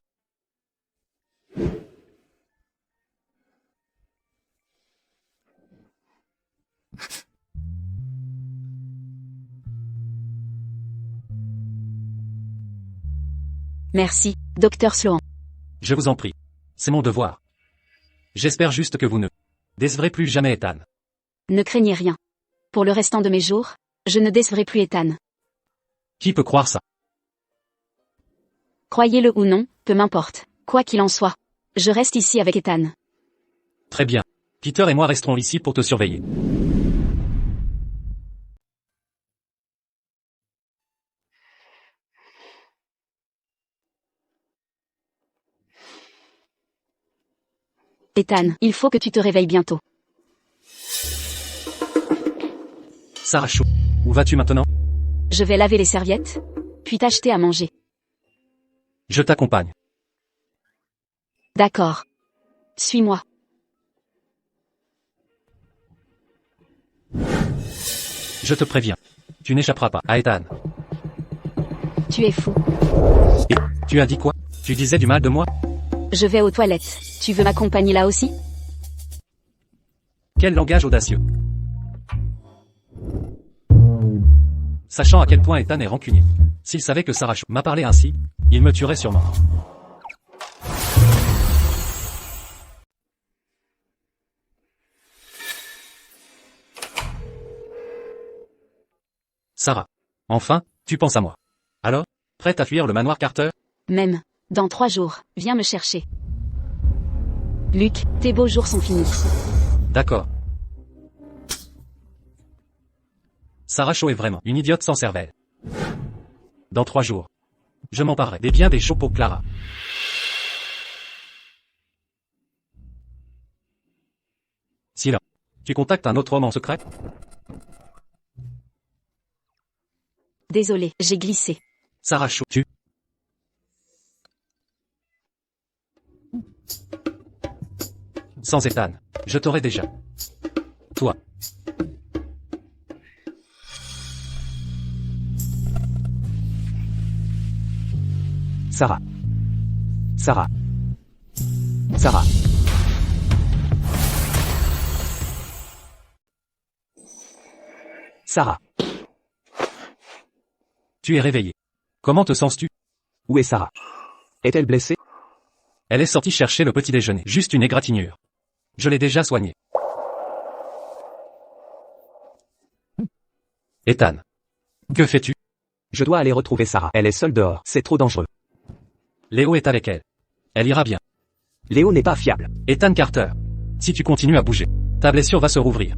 Merci, docteur Sloan. Je vous en prie. C'est mon devoir. J'espère juste que vous ne décevrez plus jamais Ethan. Ne craignez rien. Pour le restant de mes jours, je ne décevrai plus Ethan. Qui peut croire ça? Croyez-le ou non, peu m'importe. Quoi qu'il en soit. Je reste ici avec Ethan. Très bien. Peter et moi resterons ici pour te surveiller. Ethan, il faut que tu te réveilles bientôt. Sarah Shaw. Où vas-tu maintenant? Je vais laver les serviettes, puis t'acheter à manger. Je t'accompagne. D'accord. Suis-moi. Je te préviens. Tu n'échapperas pas à Ethan. Tu es fou. Et, tu as dit quoi? Tu disais du mal de moi? Je vais aux toilettes. Tu veux m'accompagner là aussi? Quel langage audacieux. Sachant à quel point Ethan est rancunier. S'il savait que Sarah Shaw m'a parlé ainsi, il me tuerait sûrement. Sarah. Enfin, tu penses à moi. Alors, prête à fuir le manoir Carter? Même. Dans 3 jours, viens me chercher. Luc, tes beaux jours sont finis. D'accord. Sarah Shaw est vraiment une idiote sans cervelle. Dans 3 jours, je m'emparerai des biens des Shaw pour Clara. Silence. Tu contactes un autre homme en secret? Désolé, j'ai glissé. Sarah Shaw, tu... Sans Ethan, je t'aurais déjà. Toi. Sarah. Sarah. Sarah. Sarah. Tu es réveillée. Comment te sens-tu? Où est Sarah? Est-elle blessée? Elle est sortie chercher le petit déjeuner. Juste une égratignure. Je l'ai déjà soignée. Ethan. Que fais-tu? Je dois aller retrouver Sarah. Elle est seule dehors. C'est trop dangereux. Léo est avec elle. Elle ira bien. Léo n'est pas fiable. Ethan Carter. Si tu continues à bouger, Ta blessure va se rouvrir.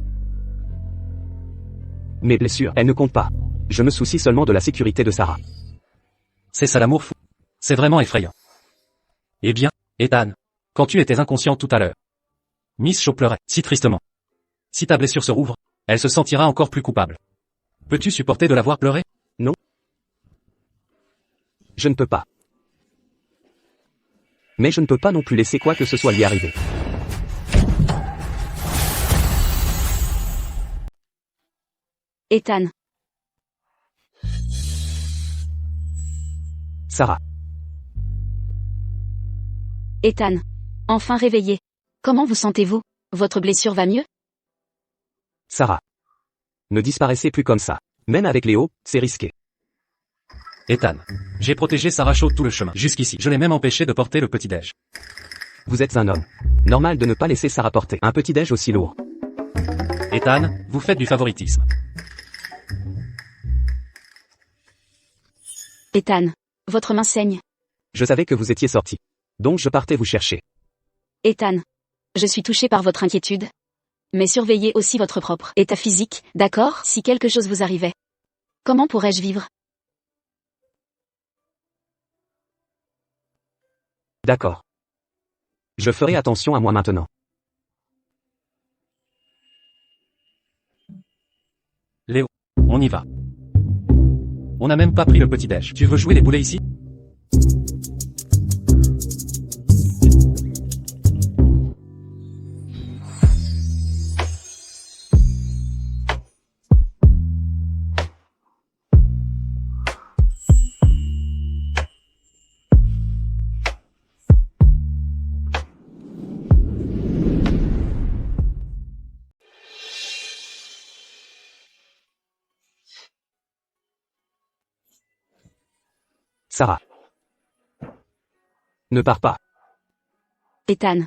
Mes blessures, elles ne comptent pas. Je me soucie seulement de la sécurité de Sarah. C'est ça l'amour fou. C'est vraiment effrayant. Eh bien, Ethan, quand tu étais inconscient tout à l'heure, Miss Shaw pleurait, si tristement. Si ta blessure se rouvre, elle se sentira encore plus coupable. Peux-tu supporter de la voir pleurer? Non. Je ne peux pas. Mais je ne peux pas non plus laisser quoi que ce soit lui arriver. Ethan. Sarah. Ethan. Enfin réveillé. Comment vous sentez-vous? Votre blessure va mieux? Sarah. Ne disparaissez plus comme ça. Même avec Léo, c'est risqué. Ethan. J'ai protégé Sarah Shaw tout le chemin. Jusqu'ici. Je l'ai même empêché de porter le petit-déj. Vous êtes un homme. Normal de ne pas laisser Sarah porter un petit-déj aussi lourd. Ethan, vous faites du favoritisme. Ethan. Votre main saigne. Je savais que vous étiez sorti. Donc je partais vous chercher. Ethan. Je suis touché par votre inquiétude. Mais surveillez aussi votre propre état physique, d'accord? Si quelque chose vous arrivait. Comment pourrais-je vivre? D'accord. Je ferai attention à moi maintenant. Léo, on y va. On n'a même pas pris le petit-déj. Tu veux jouer les boulets ici? Sarah. Ne pars pas. Ethan.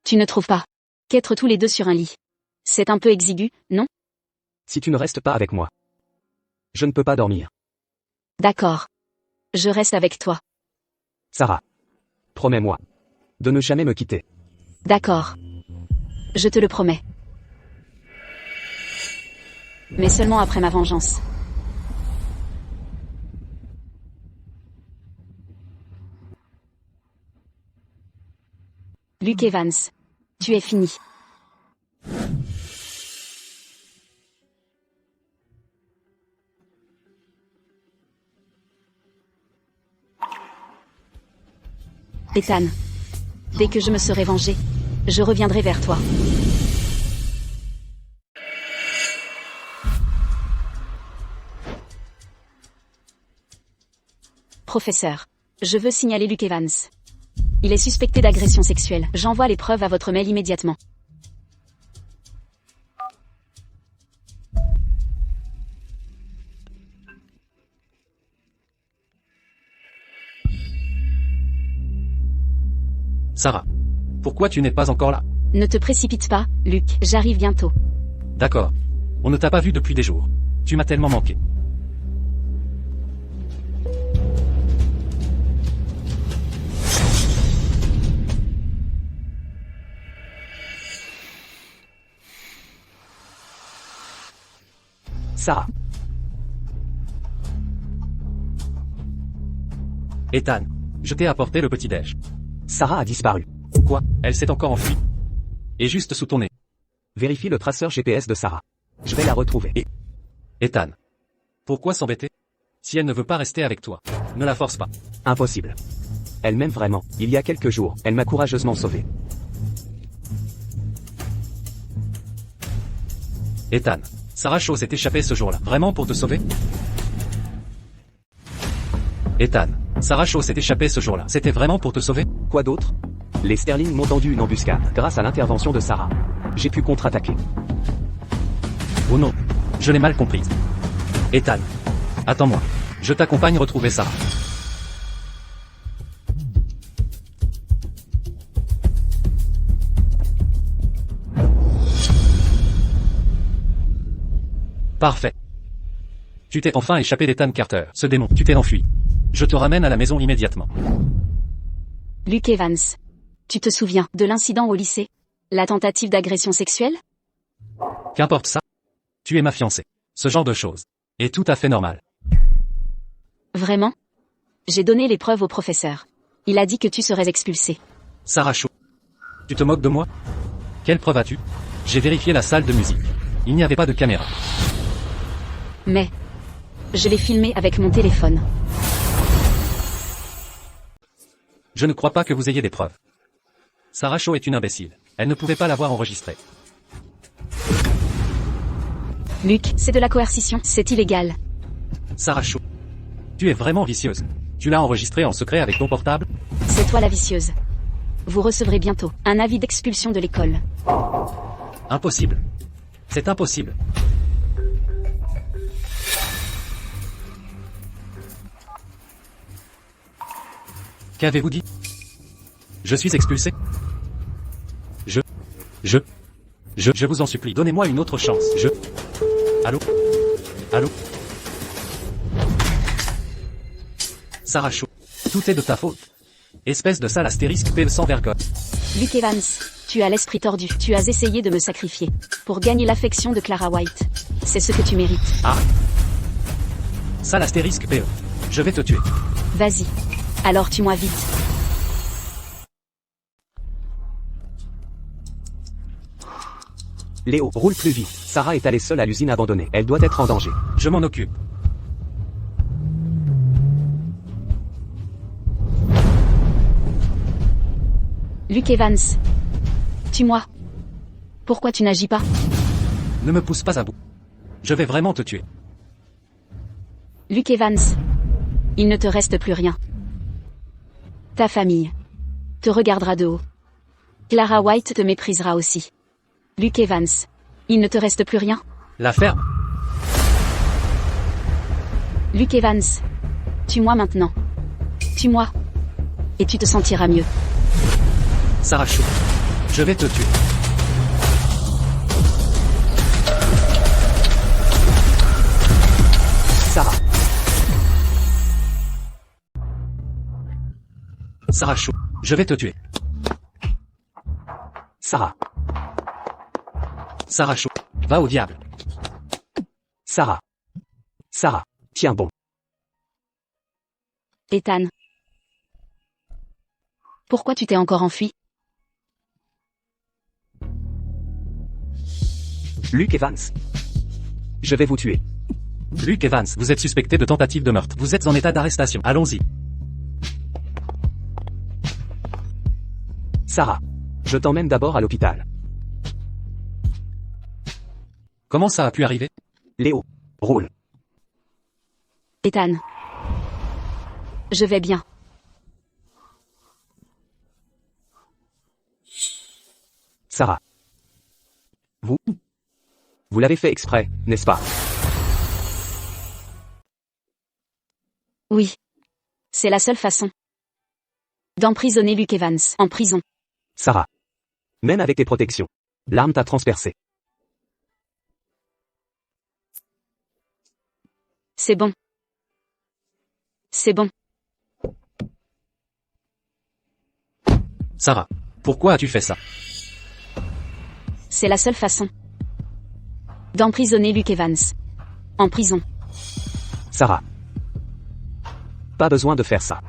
Tu ne trouves pas qu'être tous les deux sur un lit, c'est un peu exigu, non? Si tu ne restes pas avec moi, je ne peux pas dormir. D'accord. Je reste avec toi. Sarah. Promets-moi de ne jamais me quitter. D'accord. Je te le promets. Mais seulement après ma vengeance. Luke Evans. Tu es fini. Ethan. Dès que je me serai vengé, je reviendrai vers toi. Professeur. Je veux signaler Luke Evans. Il est suspecté d'agression sexuelle. J'envoie les preuves à votre mail immédiatement. Sarah. Pourquoi tu n'es pas encore là? Ne te précipite pas, Luke. J'arrive bientôt. D'accord. On ne t'a pas vu depuis des jours. Tu m'as tellement manqué. Sarah. Ethan. Je t'ai apporté le petit-déj. Sarah a disparu. Quoi? Elle s'est encore enfuie. Et juste sous ton nez. Vérifie le traceur GPS de Sarah. Je vais la retrouver. Ethan. Pourquoi s'embêter? Si elle ne veut pas rester avec toi, ne la force pas. Impossible. Elle m'aime vraiment. Il y a quelques jours, elle m'a courageusement sauvé. Ethan. Sarah Shaw s'est échappée ce jour-là. Vraiment pour te sauver? Ethan. Sarah Shaw s'est échappée ce jour-là. C'était vraiment pour te sauver? Quoi d'autre? Les Sterling m'ont tendu une embuscade. Grâce à l'intervention de Sarah, j'ai pu contre-attaquer. Oh non. Je l'ai mal comprise. Ethan. Attends-moi. Je t'accompagne retrouver Sarah. Parfait. Tu t'es enfin échappé d'Ethan Carter, ce démon. Tu t'es enfui. Je te ramène à la maison immédiatement. Luke Evans. Tu te souviens de l'incident au lycée? La tentative d'agression sexuelle? Qu'importe ça. Tu es ma fiancée. Ce genre de choses est tout à fait normal. Vraiment? J'ai donné les preuves au professeur. Il a dit que tu serais expulsé. Sarah Shaw. Tu te moques de moi? Quelle preuve as-tu? J'ai vérifié la salle de musique. Il n'y avait pas de caméra. Mais... je l'ai filmé avec mon téléphone. Je ne crois pas que vous ayez des preuves. Sarah Shaw est une imbécile. Elle ne pouvait pas l'avoir enregistré. Luc, c'est de la coercition, c'est illégal. Sarah Shaw. Tu es vraiment vicieuse. Tu l'as enregistré en secret avec ton portable? C'est toi la vicieuse. Vous recevrez bientôt un avis d'expulsion de l'école. Impossible. C'est impossible. Qu'avez-vous dit? Je suis expulsé? Je vous en supplie, donnez-moi une autre chance. Allô? Allô? Sarah Shaw. Tout est de ta faute. Espèce de sale astérisque P sans vergogne. Luke Evans, tu as l'esprit tordu. Tu as essayé de me sacrifier pour gagner l'affection de Clara White. C'est ce que tu mérites. Ah. Sale astérisque PE. Je vais te tuer. Vas-y. Alors tue-moi vite. Léo, roule plus vite. Sarah est allée seule à l'usine abandonnée. Elle doit être en danger. Je m'en occupe. Luke Evans. Tue-moi. Pourquoi tu n'agis pas? Ne me pousse pas à bout. Je vais vraiment te tuer. Luke Evans. Il ne te reste plus rien. Ta famille te regardera de haut. Clara White te méprisera aussi. Luke Evans. Il ne te reste plus rien? La ferme. Luke Evans. Tue-moi maintenant. Tue-moi. Et tu te sentiras mieux. Sarah Shaw. Je vais te tuer. Sarah. Sarah Shaw. Je vais te tuer. Sarah. Sarah Shaw. Va au diable. Sarah. Sarah. Tiens bon. Ethan. Pourquoi tu t'es encore enfui? Luke Evans. Je vais vous tuer. Luke Evans, vous êtes suspecté de tentative de meurtre. Vous êtes en état d'arrestation. Allons-y. Sarah. Je t'emmène d'abord à l'hôpital. Comment ça a pu arriver? Léo. Roule. Ethan. Je vais bien. Sarah. Vous l'avez fait exprès, n'est-ce pas? Oui. C'est la seule façon d'emprisonner Luke Evans en prison. Sarah. Même avec tes protections. L'arme t'a transpercé. C'est bon. C'est bon. Sarah. Pourquoi as-tu fait ça? C'est la seule façon d'emprisonner Luke Evans en prison. Sarah. Pas besoin de faire ça.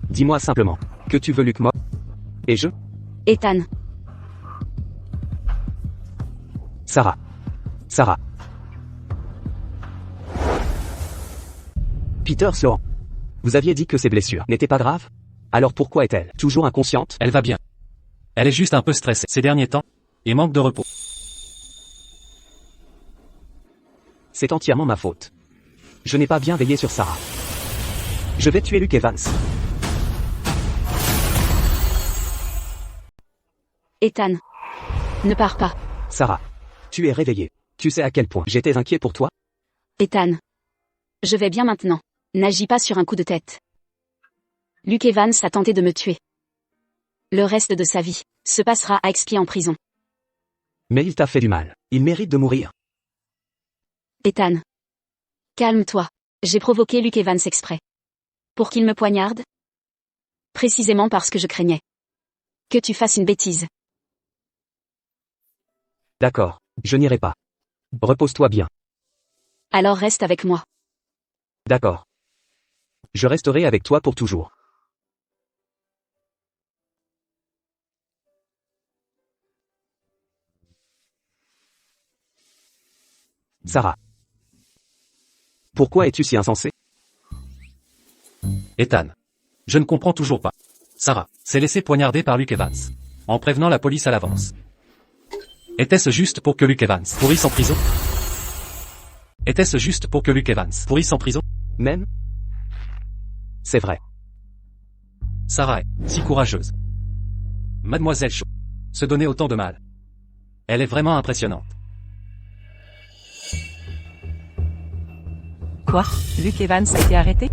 Dis-moi simplement que tu veux Luke mort. Et je? Ethan. Sarah. Sarah. Peter Sloan. Vous aviez dit que ses blessures n'étaient pas graves? Alors pourquoi est-elle toujours inconsciente? Elle va bien. Elle est juste un peu stressée ces derniers temps et manque de repos. C'est entièrement ma faute. Je n'ai pas bien veillé sur Sarah. Je vais tuer Luke Evans. Ethan. Ne pars pas. Sarah. Tu es réveillée. Tu sais à quel point j'étais inquiet pour toi? Ethan. Je vais bien maintenant. N'agis pas sur un coup de tête. Luke Evans a tenté de me tuer. Le reste de sa vie se passera à expier en prison. Mais il t'a fait du mal. Il mérite de mourir. Ethan. Calme-toi. J'ai provoqué Luke Evans exprès. Pour qu'il me poignarde? Précisément parce que je craignais que tu fasses une bêtise. D'accord, je n'irai pas. Repose-toi bien. Alors reste avec moi. D'accord. Je resterai avec toi pour toujours. Sarah. Pourquoi es-tu si insensé? Ethan. Je ne comprends toujours pas. Sarah s'est laissée poignarder par Luke Evans. En prévenant la police à l'avance. Était-ce juste pour que Luke Evans pourrisse en prison? Était-ce juste pour que Luke Evans pourrisse en prison? Même? C'est vrai. Sarah est si courageuse. Mademoiselle Shaw. Se donner autant de mal. Elle est vraiment impressionnante. Quoi? Luke Evans a été arrêté?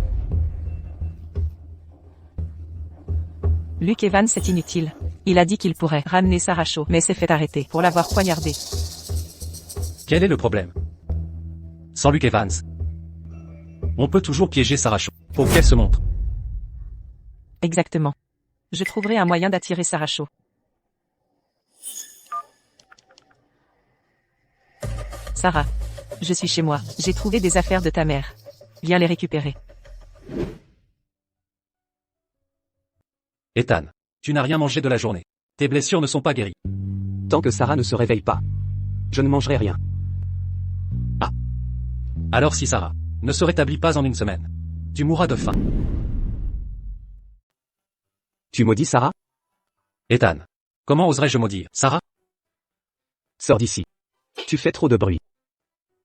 Luke Evans est inutile. Il a dit qu'il pourrait ramener Sarah Shaw, mais s'est fait arrêter pour l'avoir poignardée. Quel est le problème? Sans Luke Evans, on peut toujours piéger Sarah Shaw pour qu'elle se montre. Exactement. Je trouverai un moyen d'attirer Sarah Shaw. Sarah. Je suis chez moi. J'ai trouvé des affaires de ta mère. Viens les récupérer. Ethan, tu n'as rien mangé de la journée. Tes blessures ne sont pas guéries. Tant que Sarah ne se réveille pas, je ne mangerai rien. Ah. Alors si Sarah ne se rétablit pas en une semaine, tu mourras de faim. Tu maudis Sarah? Ethan, comment oserais-je maudire Sarah? Sors d'ici. Tu fais trop de bruit.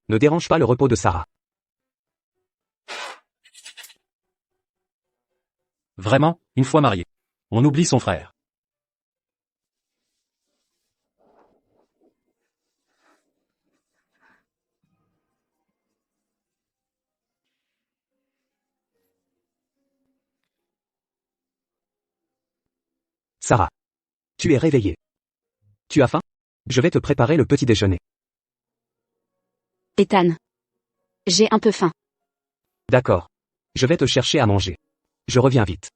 Ne dérange pas le repos de Sarah. Vraiment, une fois marié, on oublie son frère. Sarah. Tu es réveillée. Tu as faim? Je vais te préparer le petit déjeuner. Ethan. J'ai un peu faim. D'accord. Je vais te chercher à manger. Je reviens vite.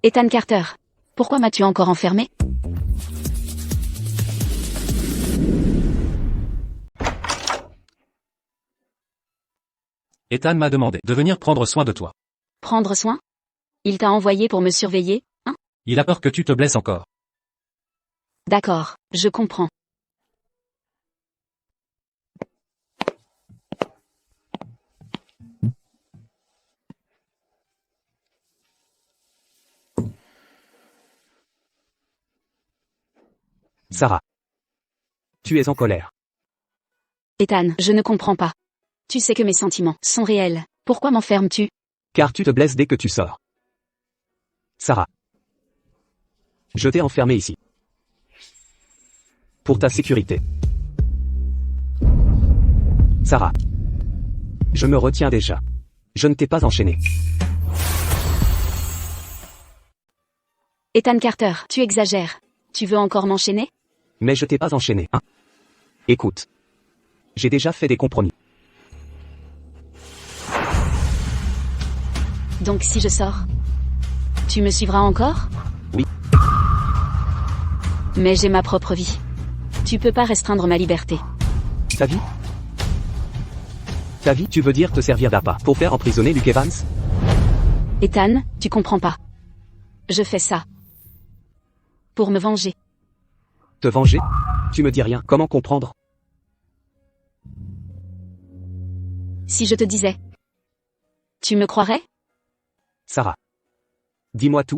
Ethan Carter. Pourquoi m'as-tu encore enfermé? Ethan m'a demandé de venir prendre soin de toi. Prendre soin? Il t'a envoyé pour me surveiller, hein? Il a peur que tu te blesses encore. D'accord, je comprends. Sarah. Tu es en colère. Ethan, je ne comprends pas. Tu sais que mes sentiments sont réels. Pourquoi m'enfermes-tu? Car tu te blesses dès que tu sors. Sarah. Je t'ai enfermé ici. Pour ta sécurité. Sarah. Je me retiens déjà. Je ne t'ai pas enchaîné. Ethan Carter, tu exagères. Tu veux encore m'enchaîner? Mais je t'ai pas enchaîné, hein. Écoute. J'ai déjà fait des compromis. Donc si je sors, tu me suivras encore? Oui. Mais j'ai ma propre vie. Tu peux pas restreindre ma liberté. Ta vie? Ta vie, tu veux dire te servir d'appât pour faire emprisonner Luke Evans? Ethan, tu comprends pas. Je fais ça. Pour me venger. Te venger? Tu me dis rien, comment comprendre? Si je te disais, tu me croirais? Sarah. Dis-moi tout.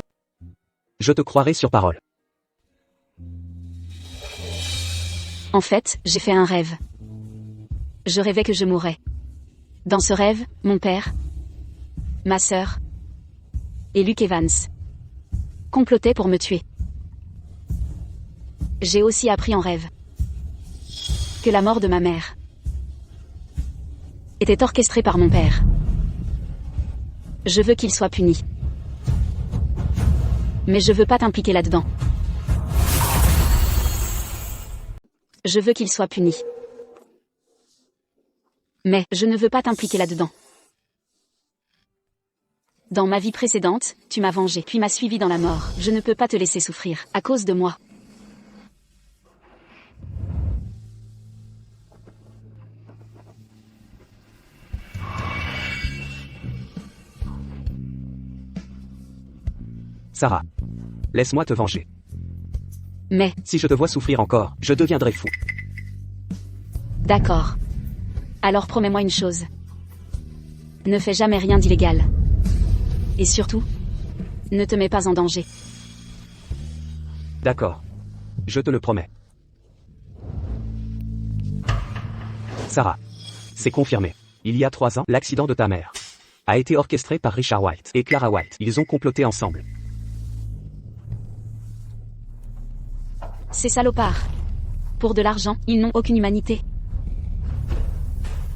Je te croirai sur parole. En fait, j'ai fait un rêve. Je rêvais que je mourrais. Dans ce rêve, mon père, ma sœur et Luke Evans complotaient pour me tuer. J'ai aussi appris en rêve que la mort de ma mère était orchestrée par mon père. Je veux qu'il soit puni. Mais je veux pas t'impliquer là-dedans. Je veux qu'il soit puni. Mais je ne veux pas t'impliquer là-dedans. Dans ma vie précédente, tu m'as vengé, puis m'as suivi dans la mort. Je ne peux pas te laisser souffrir, à cause de moi. Sarah. Laisse-moi te venger. Mais, Si je te vois souffrir encore, je deviendrai fou. d'accord. Alors promets-moi une chose. Ne fais jamais rien d'illégal. Et surtout, ne te mets pas en danger. D'accord. Je te le promets. Sarah. C'est confirmé. Il y a 3 ans, l'accident de ta mère a été orchestré par Richard White et Clara White. Ils ont comploté ensemble. Ces salopards. Pour de l'argent, ils n'ont aucune humanité.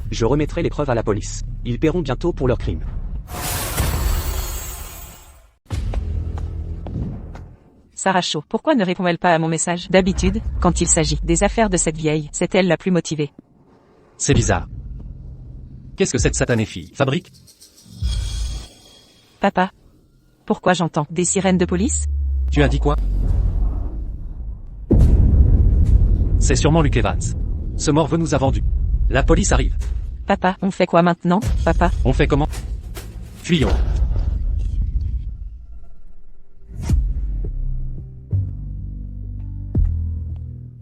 Je remettrai les preuves à la police. Ils paieront bientôt pour leurs crimes. Sarah Shaw, pourquoi ne répond-elle pas à mon message? D'habitude, quand il s'agit des affaires de cette vieille, c'est elle la plus motivée. C'est bizarre. Qu'est-ce que cette satanée fille fabrique? Papa. Pourquoi j'entends des sirènes de police? Tu as dit quoi? C'est sûrement Luke Evans. Ce morveux nous a vendus. La police arrive. Papa, on fait quoi maintenant, papa? On fait comment? Fuyons.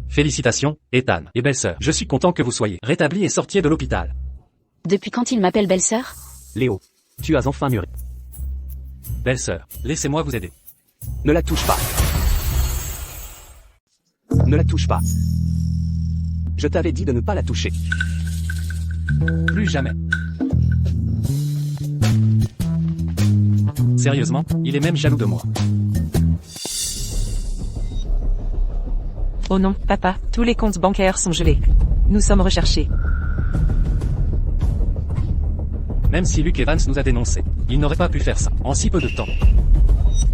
Félicitations, Ethan et belle-sœur. Je suis content que vous soyez rétablis et sortiez de l'hôpital. Depuis quand il m'appelle belle-sœur? Léo. Tu as enfin mûri. Belle-sœur, laissez-moi vous aider. Ne la touche pas. Ne la touche pas. Je t'avais dit de ne pas la toucher. Plus jamais. Sérieusement, il est même jaloux de moi. Oh non, papa, tous les comptes bancaires sont gelés. Nous sommes recherchés. Même si Luke Evans nous a dénoncés, il n'aurait pas pu faire ça en si peu de temps.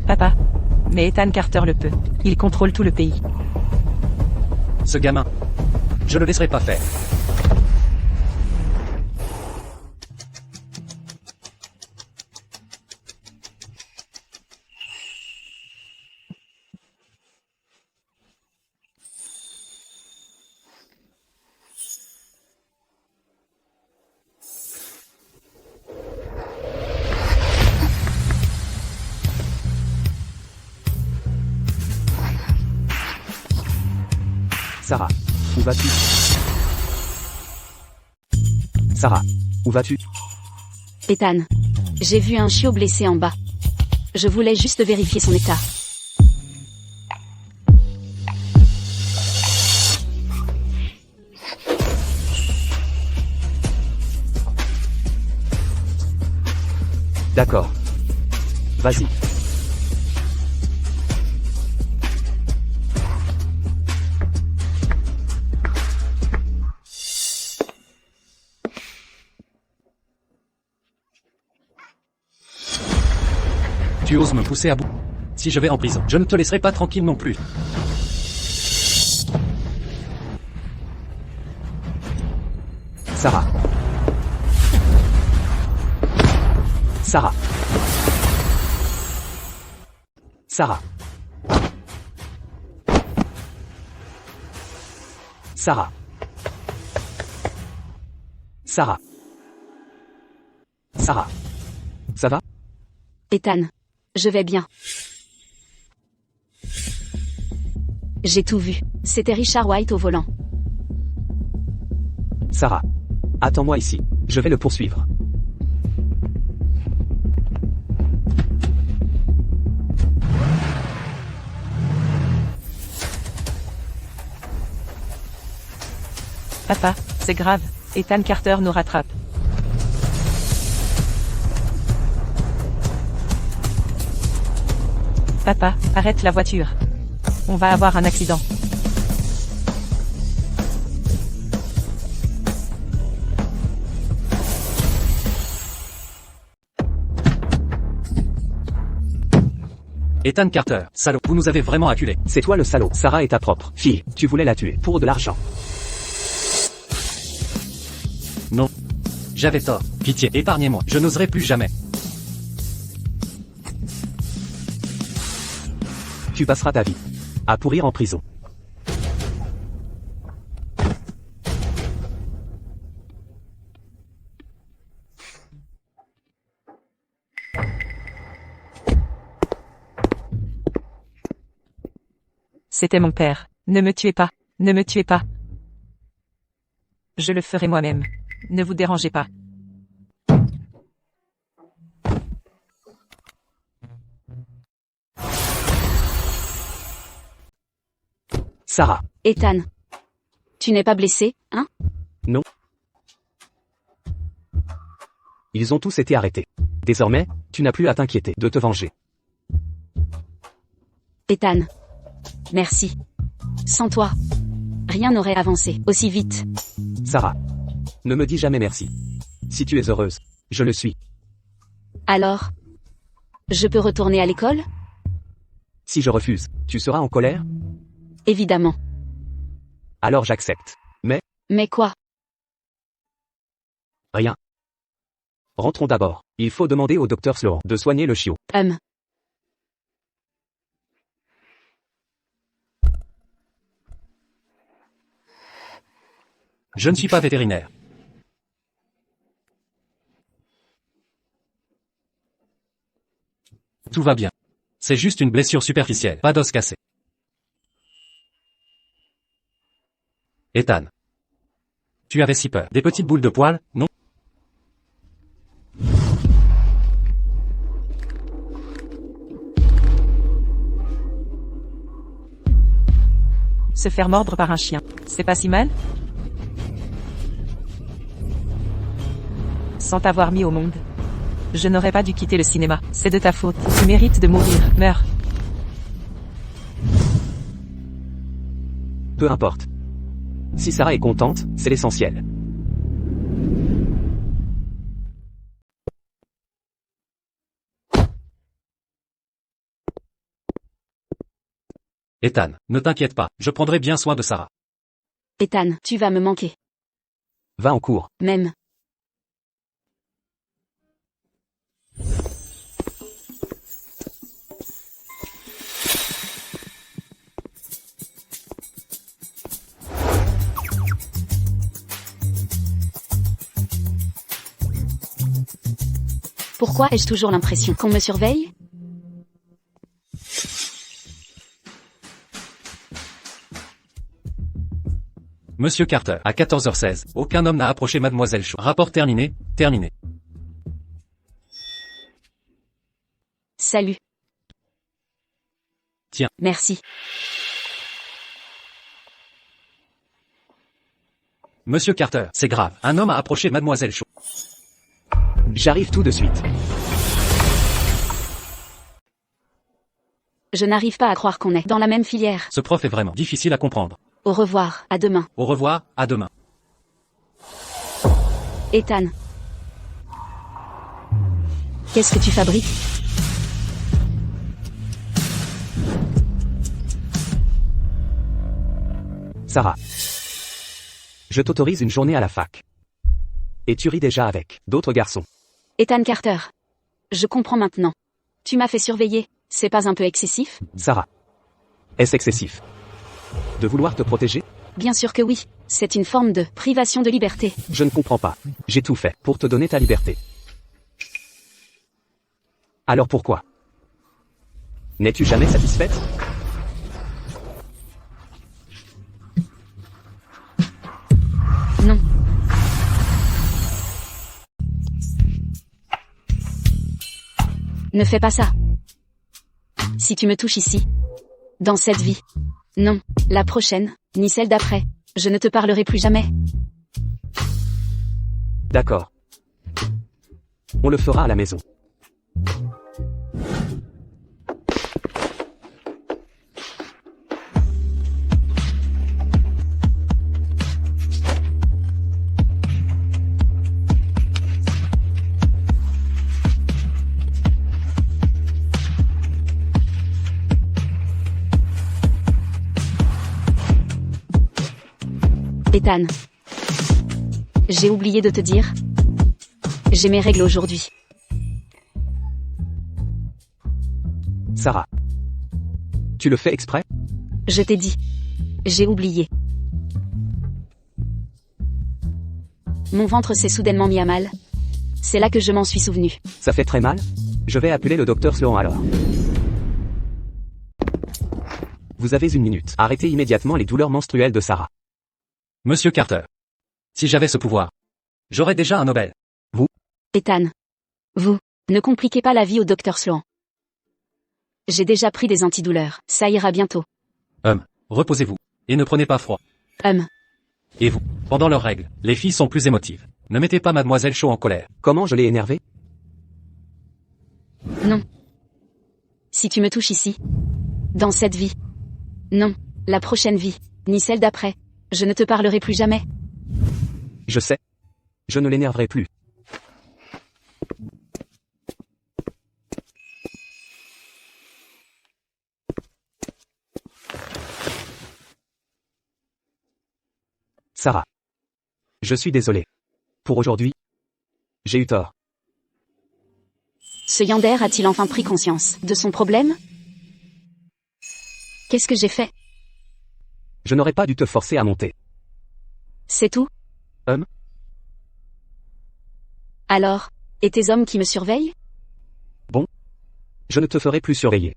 Papa. Mais Ethan Carter le peut. Il contrôle tout le pays. Ce gamin. Je le laisserai pas faire. Sarah. Où vas-tu? Sarah. Où vas-tu? Ethan. J'ai vu un chiot blessé en bas. Je voulais juste vérifier son état. D'accord. Vas-y. Tu oses me pousser à bout. Si je vais en prison, je ne te laisserai pas tranquille non plus. Sarah. Sarah. Sarah. Sarah. Sarah. Sarah. Ça va? Ethan. Je vais bien. J'ai tout vu. C'était Richard White au volant. Sarah. Attends-moi ici. Je vais le poursuivre. Papa, c'est grave. Ethan Carter nous rattrape. Papa, arrête la voiture. On va avoir un accident. Ethan Carter, salaud, vous nous avez vraiment acculés. C'est toi le salaud. Sarah est ta propre fille. Tu voulais la tuer pour de l'argent. Non. J'avais tort. Pitié, épargnez-moi. Je n'oserai plus jamais. Tu passeras ta vie à pourrir en prison. C'était mon père. Ne me tuez pas. Ne me tuez pas. Je le ferai moi-même. Ne vous dérangez pas. Sarah. Ethan. Tu n'es pas blessé, hein? Non. Ils ont tous été arrêtés. Désormais, tu n'as plus à t'inquiéter de te venger. Ethan. Merci. Sans toi, rien n'aurait avancé aussi vite. Sarah. Ne me dis jamais merci. Si tu es heureuse, je le suis. Alors, je peux retourner à l'école? Si je refuse, tu seras en colère? Évidemment. Alors j'accepte. Mais quoi? Rien. Rentrons d'abord. Il faut demander au docteur Sloan de soigner le chiot. Je ne suis pas vétérinaire. Tout va bien. C'est juste une blessure superficielle, pas d'os cassé. Ethan. Tu avais si peur. Des petites boules de poils, non? Se faire mordre par un chien, c'est pas si mal? Sans t'avoir mis au monde. Je n'aurais pas dû quitter le cinéma. C'est de ta faute. Tu mérites de mourir. Meurs. Peu importe. Si Sarah est contente, c'est l'essentiel. Ethan, ne t'inquiète pas, je prendrai bien soin de Sarah. Ethan, tu vas me manquer. Va en cours. Même. Pourquoi ai-je toujours l'impression qu'on me surveille? Monsieur Carter, à 14h16, aucun homme n'a approché Mademoiselle Shaw. Rapport terminé, terminé. Salut. Tiens. Merci. Monsieur Carter, c'est grave. Un homme a approché Mademoiselle Shaw. J'arrive tout de suite. Je n'arrive pas à croire qu'on est dans la même filière. Ce prof est vraiment difficile à comprendre. Au revoir, à demain. Au revoir, à demain. Ethan. Qu'est-ce que tu fabriques? Sarah. Je t'autorise une journée à la fac. Et tu ris déjà avec d'autres garçons. Ethan Carter. Je comprends maintenant. Tu m'as fait surveiller. C'est pas un peu excessif? Sarah. Est-ce excessif de vouloir te protéger? Bien sûr que oui. C'est une forme de privation de liberté. Je ne comprends pas. J'ai tout fait pour te donner ta liberté. Alors pourquoi n'es-tu jamais satisfaite? Non. Ne fais pas ça. Si tu me touches ici, dans cette vie, non, la prochaine, ni celle d'après, je ne te parlerai plus jamais. D'accord. On le fera à la maison. Ethan. J'ai oublié de te dire. J'ai mes règles aujourd'hui. Sarah. Tu le fais exprès? Je t'ai dit. J'ai oublié. Mon ventre s'est soudainement mis à mal. C'est là que je m'en suis souvenu. Ça fait très mal? Je vais appeler le docteur Sloan alors. Vous avez 1 minute. Arrêtez immédiatement les douleurs menstruelles de Sarah. Monsieur Carter. Si j'avais ce pouvoir, j'aurais déjà un Nobel. Ethan. Vous, ne compliquez pas la vie au docteur Sloan. J'ai déjà pris des antidouleurs, ça ira bientôt. Reposez-vous. Et ne prenez pas froid. Et vous, pendant leurs règles, les filles sont plus émotives. Ne mettez pas Mademoiselle Shaw en colère. Comment je l'ai énervé? Non. Si tu me touches ici. Dans cette vie. Non, la prochaine vie, ni celle d'après. Je ne te parlerai plus jamais. Je sais. Je ne l'énerverai plus. Sarah. Je suis désolé. Pour aujourd'hui, j'ai eu tort. Ce Yander a-t-il enfin pris conscience de son problème? Qu'est-ce que j'ai fait? Je n'aurais pas dû te forcer à monter. C'est tout? Alors, et tes hommes qui me surveillent? Je ne te ferai plus surveiller.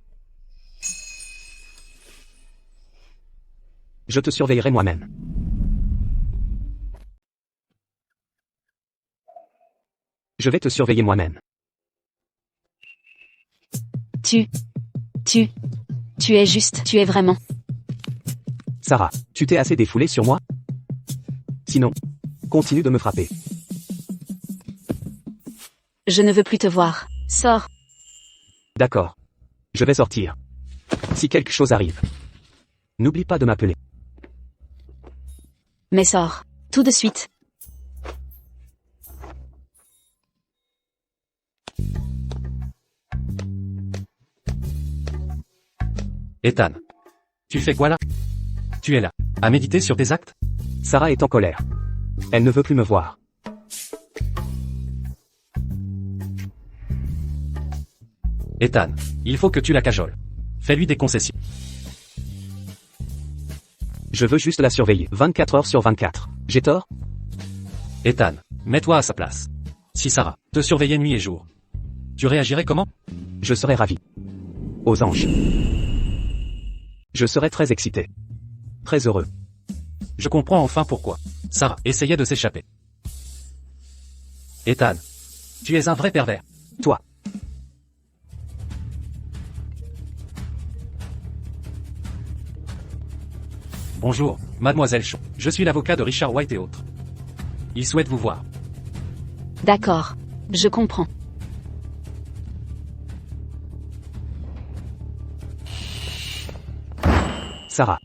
Je te surveillerai moi-même. Je vais te surveiller moi-même. Tu es juste, tu es vraiment. Sarah, tu t'es assez défoulée sur moi? Sinon, continue de me frapper. Je ne veux plus te voir. Sors. D'accord. Je vais sortir. Si quelque chose arrive, n'oublie pas de m'appeler. Mais sors. Tout de suite. Ethan. Tu fais quoi là? Tu es là, à méditer sur tes actes? Sarah est en colère. Elle ne veut plus me voir. Ethan, il faut que tu la cajoles. Fais-lui des concessions. Je veux juste la surveiller 24 heures sur 24. J'ai tort? Ethan, mets-toi à sa place. Si Sarah te surveillait nuit et jour, tu réagirais comment? Je serais ravi. Aux anges. Je serais très excité. Très heureux. Je comprends enfin pourquoi Sarah essayait de s'échapper. Ethan, tu es un vrai pervers. Toi. Bonjour, Mademoiselle Shaw. Je suis l'avocat de Richard White et autres. Il souhaite vous voir. D'accord. Je comprends. Sarah.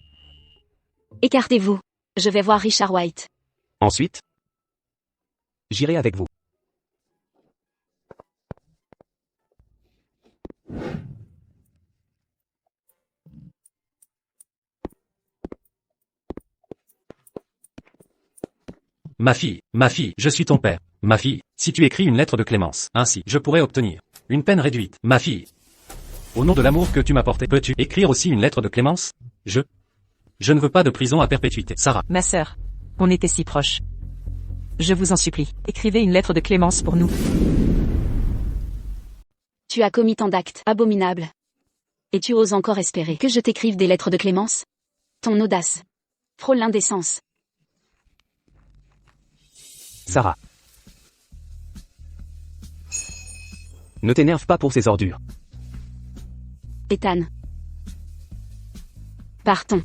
Écartez-vous. Je vais voir Richard White. Ensuite, j'irai avec vous. Ma fille, je suis ton père. Ma fille, si tu écris une lettre de clémence, ainsi, je pourrais obtenir une peine réduite. Ma fille, au nom de l'amour que tu m'as porté, peux-tu écrire aussi une lettre de clémence? Je ne veux pas de prison à perpétuité. Sarah. Ma sœur. On était si proches. Je vous en supplie, écrivez une lettre de clémence pour nous. Tu as commis tant d'actes abominables. Et tu oses encore espérer que je t'écrive des lettres de clémence? Ton audace frôle l'indécence. Sarah. Ne t'énerve pas pour ces ordures. Ethan. Partons.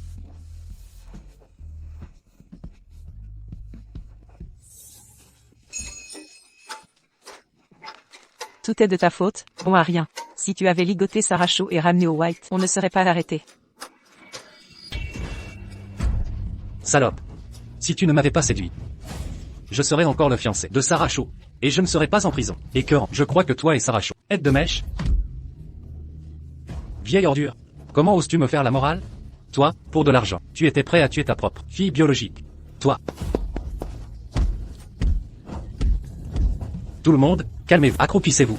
Tout est de ta faute, bon à rien. Si tu avais ligoté Sarah Shaw et ramené au White, on ne serait pas arrêté. Salope. Si tu ne m'avais pas séduit, je serais encore le fiancé de Sarah Shaw. Et je ne serais pas en prison. Écœurant. Je crois que toi et Sarah Shaw êtes de mèche. Vieille ordure. Comment oses-tu me faire la morale? Toi, pour de l'argent, tu étais prêt à tuer ta propre fille biologique. Toi. Tout le monde, calmez-vous. Accroupissez-vous.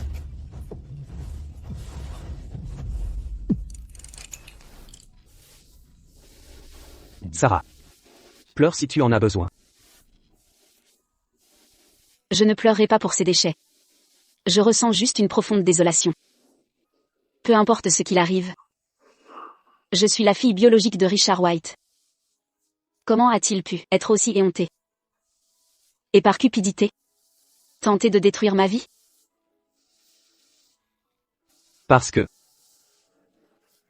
Sarah. Pleure si tu en as besoin. Je ne pleurerai pas pour ces déchets. Je ressens juste une profonde désolation. Peu importe ce qu'il arrive. Je suis la fille biologique de Richard White. Comment a-t-il pu être aussi éhonté? Et par cupidité? Tenter de détruire ma vie? Parce que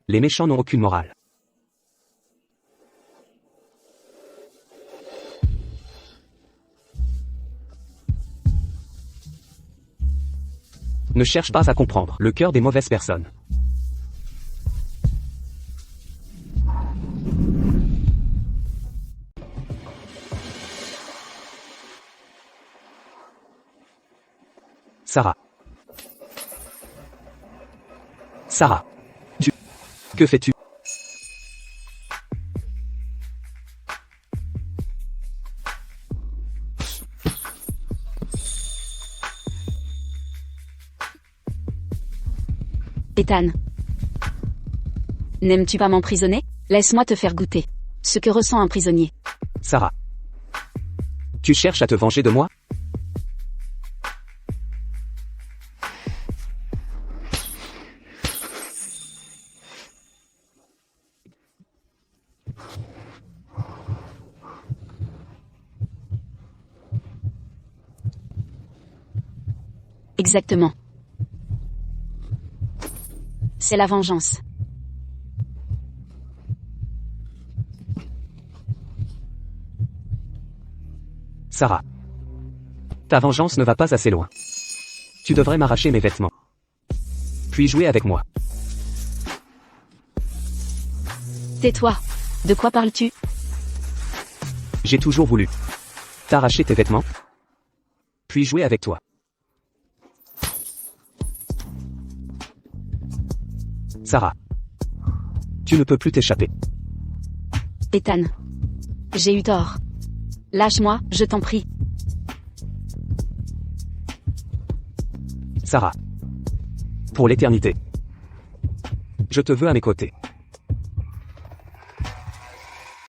les méchants n'ont aucune morale. Ne cherche pas à comprendre le cœur des mauvaises personnes. Sarah. Sarah. Que fais-tu? Ethan. N'aimes-tu pas m'emprisonner? Laisse-moi te faire goûter ce que ressent un prisonnier. Sarah. Tu cherches à te venger de moi? Exactement. C'est la vengeance. Sarah. Ta vengeance ne va pas assez loin. Tu devrais m'arracher mes vêtements. Puis jouer avec moi. Tais-toi. De quoi parles-tu? J'ai toujours voulu t'arracher tes vêtements. Puis jouer avec toi. Sarah. Tu ne peux plus t'échapper. Ethan. J'ai eu tort. Lâche-moi, je t'en prie. Sarah. Pour l'éternité. Je te veux à mes côtés.